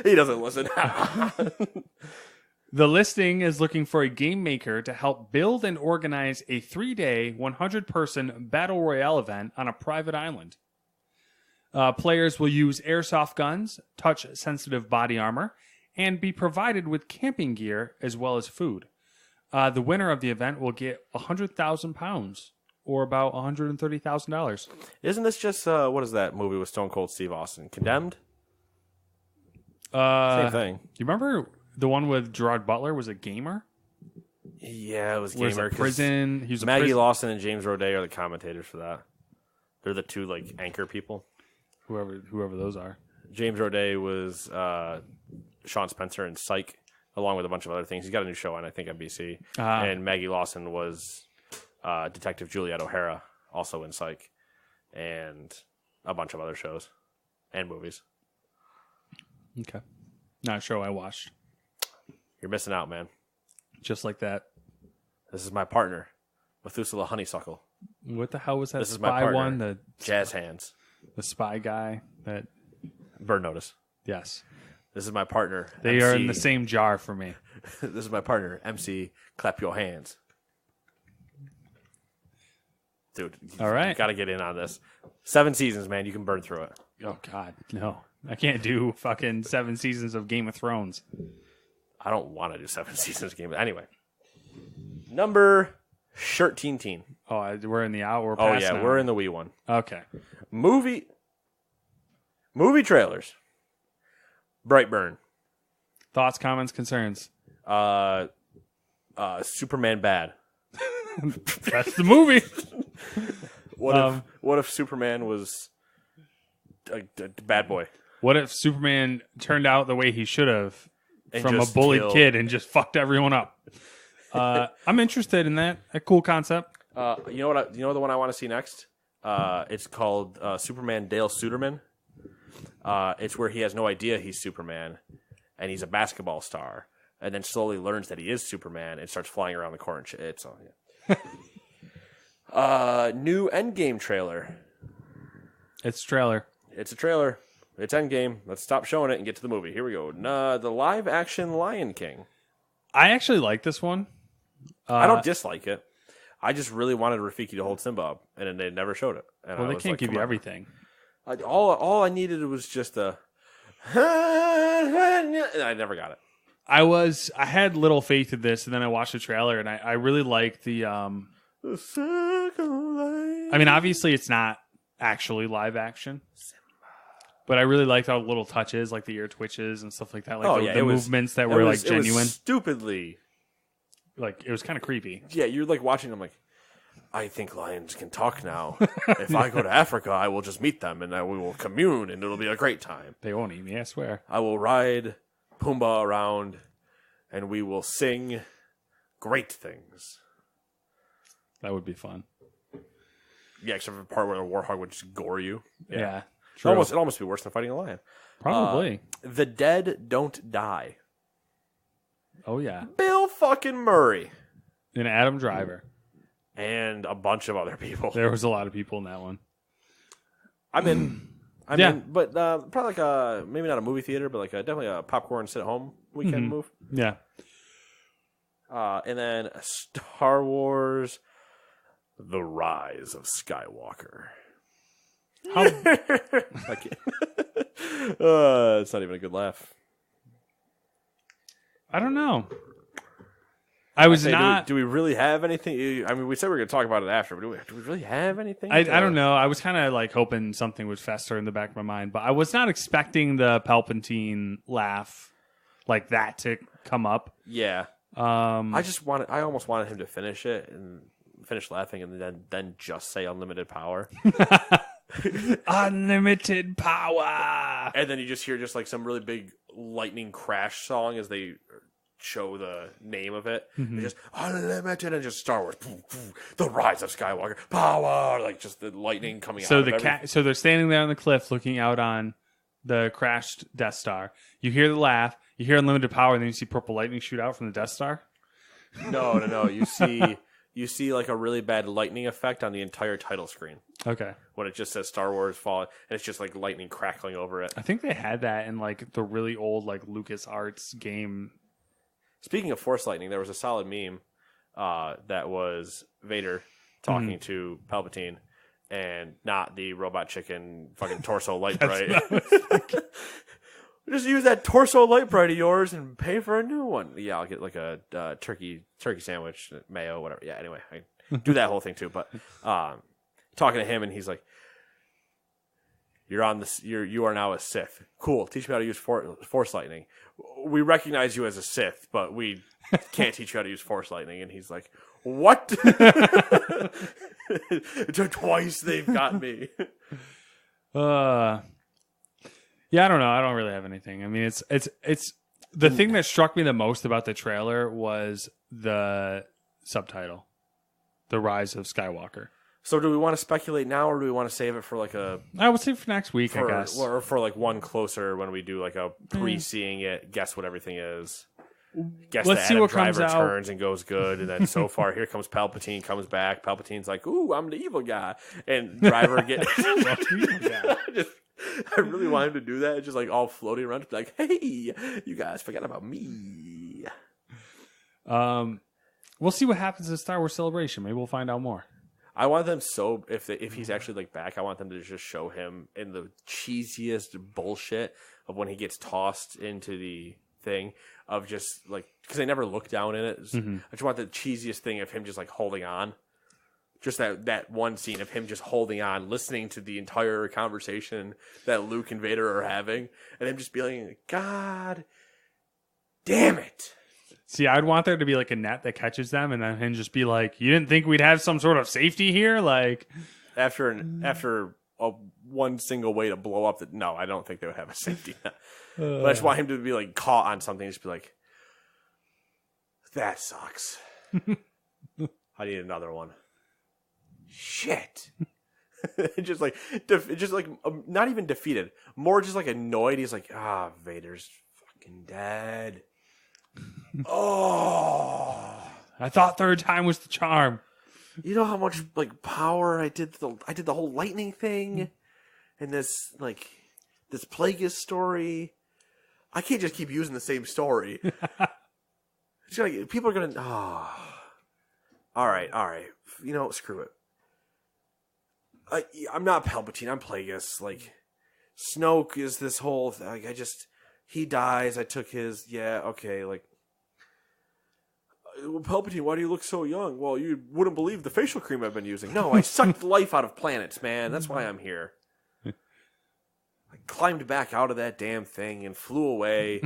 Speaker 1: He doesn't listen.
Speaker 2: The listing is looking for a game maker to help build and organize a 3-day, 100-person battle royale event on a private island. Players will use airsoft guns, touch-sensitive body armor, and be provided with camping gear as well as food. The winner of the event will get £100,000, or about $130,000.
Speaker 1: Isn't this just what is that movie with Stone Cold Steve Austin? Condemned? Same thing.
Speaker 2: You remember the one with Gerard Butler was a gamer?
Speaker 1: Yeah, it was
Speaker 2: gamer.
Speaker 1: gamer.
Speaker 2: Prison. He was
Speaker 1: Maggie Lawson and James Roday are the commentators for that. They're the two anchor people.
Speaker 2: Whoever those are.
Speaker 1: James Roday was Sean Spencer in Psych, along with a bunch of other things. He's got a new show on, I think, NBC. And Maggie Lawson was Detective Juliet O'Hara, also in Psych, and a bunch of other shows and movies.
Speaker 2: Okay. Not a show I watched.
Speaker 1: You're missing out, man.
Speaker 2: Just like that.
Speaker 1: This is my partner, Methuselah Honeysuckle.
Speaker 2: What the hell was that
Speaker 1: this is
Speaker 2: spy
Speaker 1: my partner,
Speaker 2: one? The
Speaker 1: Jazz Hands.
Speaker 2: The spy guy that...
Speaker 1: Bird Notice.
Speaker 2: Yes.
Speaker 1: This is my partner.
Speaker 2: They
Speaker 1: MC.
Speaker 2: are in the same jar for me.
Speaker 1: This is my partner, MC Clap Your Hands. Dude,
Speaker 2: All right.
Speaker 1: you got to get in on this. 7 seasons, man. You can burn through it.
Speaker 2: Oh, God. No. I can't do fucking 7 seasons of Game of Thrones.
Speaker 1: I don't want to do 7 seasons of Game. Anyway, number 13.
Speaker 2: Oh, we're in the hour.
Speaker 1: Oh yeah, we're in the wee one.
Speaker 2: Okay.
Speaker 1: Movie trailers. Brightburn.
Speaker 2: Thoughts, comments, concerns.
Speaker 1: Superman bad.
Speaker 2: That's the movie.
Speaker 1: What if Superman was a bad boy?
Speaker 2: What if Superman turned out the way he should have
Speaker 1: And
Speaker 2: from a
Speaker 1: just
Speaker 2: bullied
Speaker 1: killed-
Speaker 2: kid and just fucked everyone up? I'm interested in that. A cool concept.
Speaker 1: You know what? You know the one I want to see next. It's called Superman Dale Suderman. It's where he has no idea he's Superman, and he's a basketball star, and then slowly learns that he is Superman and starts flying around the court and shit. It's all new Endgame trailer.
Speaker 2: It's a trailer.
Speaker 1: It's a trailer. It's Endgame. Let's stop showing it and get to the movie. Here we go. The live action Lion King.
Speaker 2: I actually like this one.
Speaker 1: I don't dislike it. I just really wanted Rafiki to hold Simba up, and then they never showed it. And
Speaker 2: Well,
Speaker 1: I
Speaker 2: they
Speaker 1: was
Speaker 2: can't
Speaker 1: like,
Speaker 2: give
Speaker 1: come
Speaker 2: you
Speaker 1: on.
Speaker 2: everything.
Speaker 1: All I needed was just a. And I never got it.
Speaker 2: I had little faith in this, and then I watched the trailer, and I really like the. I mean, obviously, it's not actually live action, but I really liked all the little touches, like the ear twitches and stuff like that, like the movements that were like genuine.
Speaker 1: It was stupidly.
Speaker 2: Like, it was kind of creepy.
Speaker 1: Yeah, you're like watching. I'm like, I think lions can talk now. If I go to Africa, I will just meet them, and we will commune, and it'll be a great time.
Speaker 2: They won't eat me, I swear.
Speaker 1: I will ride Pumbaa around, and we will sing great things.
Speaker 2: That would be fun.
Speaker 1: Yeah, except for the part where the warhog would just gore you.
Speaker 2: Yeah.
Speaker 1: It
Speaker 2: True.
Speaker 1: almost be worse than fighting a lion.
Speaker 2: Probably.
Speaker 1: The dead don't die.
Speaker 2: Oh, yeah.
Speaker 1: Bill fucking Murray.
Speaker 2: And Adam Driver.
Speaker 1: And a bunch of other people.
Speaker 2: There was a lot of people in that one.
Speaker 1: I'm in.
Speaker 2: Yeah.
Speaker 1: But probably like maybe not a movie theater, but like definitely a popcorn sit at home weekend move.
Speaker 2: Yeah.
Speaker 1: And then Star Wars: The Rise of Skywalker.
Speaker 2: How,
Speaker 1: I can't. It's not even a good laugh.
Speaker 2: I don't know. I was
Speaker 1: Hey,
Speaker 2: not.
Speaker 1: Do we really have anything? I mean, we said we were going to talk about it after, but do we really have anything?
Speaker 2: I don't know. I was kind of like hoping something would fester in the back of my mind, but I was not expecting the Palpatine laugh like that to come up.
Speaker 1: Yeah. I almost wanted him to finish it and finish laughing, and then just say unlimited power.
Speaker 2: Unlimited power.
Speaker 1: And then you just hear just like some really big lightning crash song as they show the name of it.
Speaker 2: Mm-hmm.
Speaker 1: Just unlimited and just Star Wars, the rise of Skywalker, power, like just the lightning coming
Speaker 2: So
Speaker 1: out.
Speaker 2: So they're standing there on the cliff, looking out on the crashed Death Star. You hear the laugh. You hear unlimited power, and then you see purple lightning shoot out from the Death Star.
Speaker 1: No. You see like a really bad lightning effect on the entire title screen
Speaker 2: Okay.
Speaker 1: when it just says Star Wars Fall, and it's just like lightning crackling over it.
Speaker 2: I think they had that in like the really old like LucasArts game.
Speaker 1: Speaking of Force lightning, there was a solid meme that was Vader talking to Palpatine, and not the robot chicken fucking torso light bright. Just use that torso light bright of yours and pay for a new one. Yeah, I'll get like a turkey sandwich, mayo, whatever. Yeah, anyway, I do that whole thing too. But talking to him, and he's like, "You are now a Sith. Cool. Teach me how to use Force lightning. We recognize you as a Sith, but we can't teach you how to use Force lightning." And he's like, "What?" It took twice. They've got me.
Speaker 2: Yeah, I don't know. I don't really have anything. I mean, it's the thing that struck me the most about the trailer was the subtitle, "The Rise of Skywalker."
Speaker 1: So, do we want to speculate now, or do we want to save it for like
Speaker 2: I would say for next week, I guess.
Speaker 1: or for like one closer when we do like a pre-seeing it, guess what everything is. Guess
Speaker 2: Let's
Speaker 1: that
Speaker 2: see
Speaker 1: Adam
Speaker 2: what comes
Speaker 1: Driver
Speaker 2: out.
Speaker 1: turns and goes good, and then so far here comes Palpatine, comes back. Palpatine's like, "Ooh, I'm the evil guy," and Driver get. I really want him to do that. Just like all floating around, like, "Hey, you guys forgot about me."
Speaker 2: We'll see what happens in Star Wars Celebration. Maybe we'll find out more.
Speaker 1: I want them if he's actually like back, I want them to just show him in the cheesiest bullshit of when he gets tossed into the thing of just like, because they never look down in it. I just want the cheesiest thing of him just like holding on. Just that one scene of him just holding on, listening to the entire conversation that Luke and Vader are having, and him just being like, God damn it.
Speaker 2: See, I'd want there to be like a net that catches them, and then him just be like, "You didn't think we'd have some sort of safety here?" Like
Speaker 1: after one single way to blow up no, I don't think they would have a safety net. But I just want him to be like caught on something, and just be like, that sucks. I need another one. Shit. just like not even defeated, more just like annoyed. He's like, Vader's fucking dead. Oh,
Speaker 2: I thought third time was the charm.
Speaker 1: You know how much like power I did the whole lightning thing and this Plagueis story. I can't just keep using the same story. It's like, people are gonna all right, you know, screw it. I'm not Palpatine. I'm Plagueis. Like, Snoke is this whole thing. Like, he dies. I took his. Yeah, okay. Like, well, Palpatine, why do you look so young? Well, you wouldn't believe the facial cream I've been using. No, I sucked the life out of planets, man. That's why I'm here. I climbed back out of that damn thing and flew away.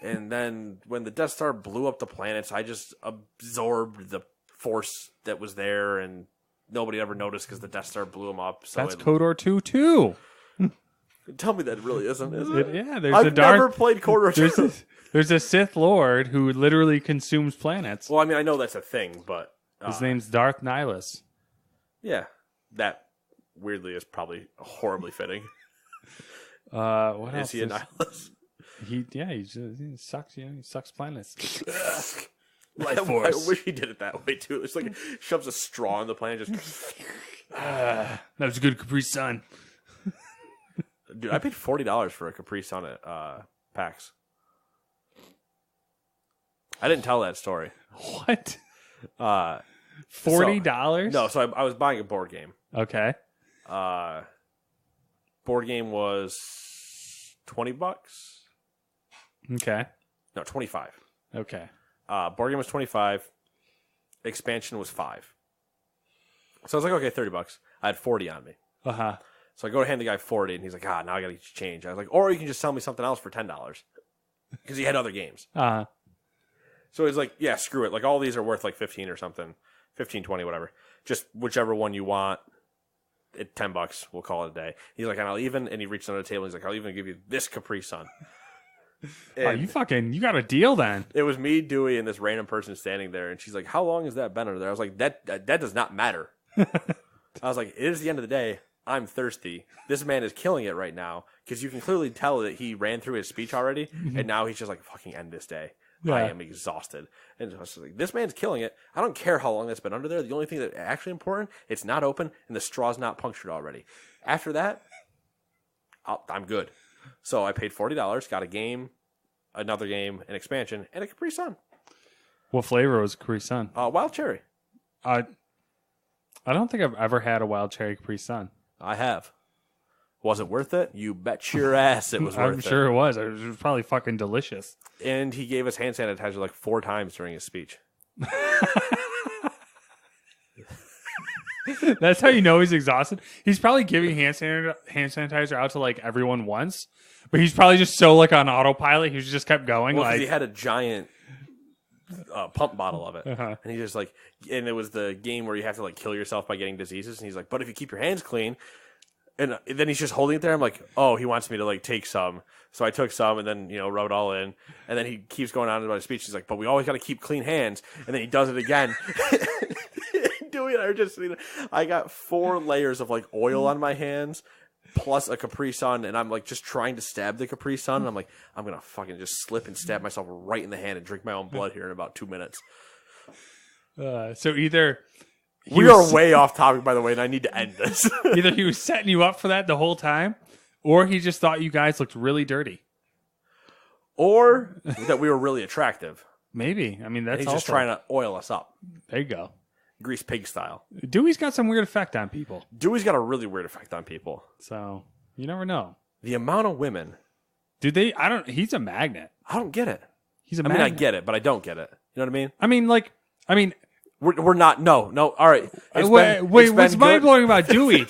Speaker 1: And then when the Death Star blew up the planets, I just absorbed the force that was there, and nobody ever noticed because the Death Star blew them up. So
Speaker 2: that's KOTOR 2 too.
Speaker 1: Tell me that really isn't, is it?
Speaker 2: Yeah, there's
Speaker 1: I've never played KOTOR 2.
Speaker 2: There's a Sith Lord who literally consumes planets.
Speaker 1: Well, I mean, I know that's a thing, but
Speaker 2: his name's Darth Nihilus.
Speaker 1: Yeah, that weirdly is probably horribly fitting.
Speaker 2: What else?
Speaker 1: Is he a Nihilus?
Speaker 2: He sucks. You know, he sucks planets.
Speaker 1: Life Force. I wish he did it that way too. It's like shoves a straw in the planet. Just
Speaker 2: that was a good Capri Sun.
Speaker 1: Dude, I paid $40 for a Capri Sun at PAX. I didn't tell that story.
Speaker 2: What?
Speaker 1: $40? No, so I was buying a board game.
Speaker 2: Okay.
Speaker 1: Board game was $20.
Speaker 2: Okay.
Speaker 1: No, 25.
Speaker 2: Okay.
Speaker 1: Board game was 25. Expansion was 5. So I was like, okay, $30. I had 40 on me.
Speaker 2: Uh-huh.
Speaker 1: So I go to hand the guy 40, and he's like, now I got to get you change. I was like, or you can just sell me something else for $10. Because he had other games.
Speaker 2: Uh-huh.
Speaker 1: So he's like, yeah, screw it. Like, all these are worth like 15 or something. 15, 20, whatever. Just whichever one you want. At $10, we'll call it a day. He's like, and he reached under the table, and he's like, I'll even give you this Capri Sun.
Speaker 2: You got a deal then.
Speaker 1: It was me, Dewey, and this random person standing there, and she's like, how long has that been under there? I was like, that does not matter. I was like, it is the end of the day. I'm thirsty. This man is killing it right now, because you can clearly tell that he ran through his speech already, and now he's just like, fucking end this day. Yeah. I am exhausted. And I was like, this man's killing it. I don't care how long that's been under there. The only thing that's actually important, it's not open, and the straw's not punctured already. After that, I'm good. So I paid $40, got a game, another game, an expansion, and a Capri Sun.
Speaker 2: What flavor was Capri Sun?
Speaker 1: Wild cherry.
Speaker 2: I don't think I've ever had a wild cherry Capri Sun.
Speaker 1: I have. Was it worth it? You bet your ass it was worth it.
Speaker 2: I'm sure it was. It was probably fucking delicious.
Speaker 1: And he gave us hand sanitizer like 4 times during his speech.
Speaker 2: That's how you know he's exhausted. He's probably giving hand sanitizer out to like everyone once, but he's probably just so like on autopilot. He just kept going.
Speaker 1: Well,
Speaker 2: like
Speaker 1: he had a giant pump bottle of it, and he just like, and it was the game where you have to like kill yourself by getting diseases. And he's like, but if you keep your hands clean. And then he's just holding it there. I'm like, oh, he wants me to like take some. So I took some and then, rub it all in. And then he keeps going on about his speech. He's like, but we always got to keep clean hands. And then he does it again. Dewey and I are just sitting there. I got 4 layers of like oil on my hands plus a Capri Sun. And I'm like just trying to stab the Capri Sun. And I'm like, I'm going to fucking just slip and stab myself right in the hand and drink my own blood here in about 2 minutes.
Speaker 2: So either...
Speaker 1: We are way off topic, by the way, and I need to end this.
Speaker 2: Either he was setting you up for that the whole time, or he just thought you guys looked really dirty.
Speaker 1: Or that we were really attractive.
Speaker 2: Maybe. I mean, that's
Speaker 1: and he's just trying to oil us up.
Speaker 2: There you go.
Speaker 1: Grease pig style.
Speaker 2: Dewey's got some weird effect on people.
Speaker 1: Dewey's got a really weird effect on people.
Speaker 2: So you never know.
Speaker 1: The amount of women.
Speaker 2: Do they? I don't. He's a magnet.
Speaker 1: I don't get it.
Speaker 2: He's a
Speaker 1: I
Speaker 2: magnet.
Speaker 1: mean, I get it, but I don't get it. You know what I mean?
Speaker 2: I mean,
Speaker 1: We're not. No. All right.
Speaker 2: wait.
Speaker 1: It's
Speaker 2: What's
Speaker 1: been
Speaker 2: mind
Speaker 1: good.
Speaker 2: blowing about Dewey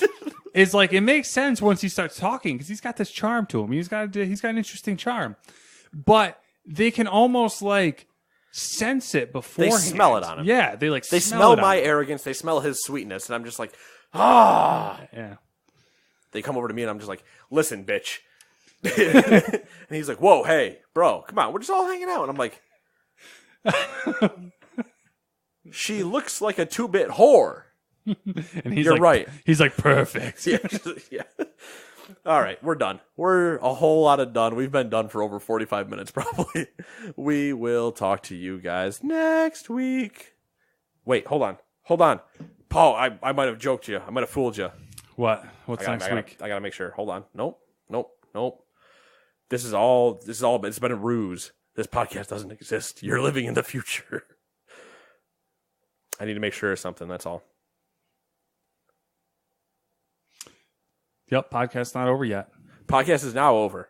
Speaker 2: is like it makes sense once he starts talking because he's got this charm to him. He's got an interesting charm, but they can almost like sense it beforehand.
Speaker 1: They smell it on him.
Speaker 2: Yeah, they
Speaker 1: They
Speaker 2: smell
Speaker 1: smell my arrogance. They smell his sweetness, and I'm just like, ah.
Speaker 2: Yeah.
Speaker 1: They come over to me, and I'm just like, listen, bitch. And he's like, whoa, hey, bro, come on, we're just all hanging out. And I'm like, she looks like a 2-bit whore.
Speaker 2: And he's
Speaker 1: You're
Speaker 2: like,
Speaker 1: right.
Speaker 2: He's like perfect.
Speaker 1: Yeah, yeah. All right, we're done. We're a whole lot of done. We've been done for over 45 minutes, probably. We will talk to you guys next week. Wait, hold on. Paul, I might have joked you. I might have fooled you.
Speaker 2: What? What's next week?
Speaker 1: I gotta make sure. Hold on. Nope. This is all. It's been a ruse. This podcast doesn't exist. You're living in the future. I need to make sure of something. That's all.
Speaker 2: Yep, podcast's not over yet.
Speaker 1: Podcast is now over.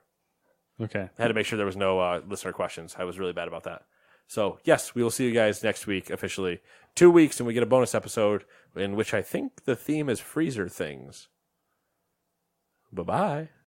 Speaker 2: Okay.
Speaker 1: I had to make sure there was no listener questions. I was really bad about that. So, yes, we will see you guys next week officially. 2 weeks, and we get a bonus episode in which I think the theme is freezer things. Bye-bye.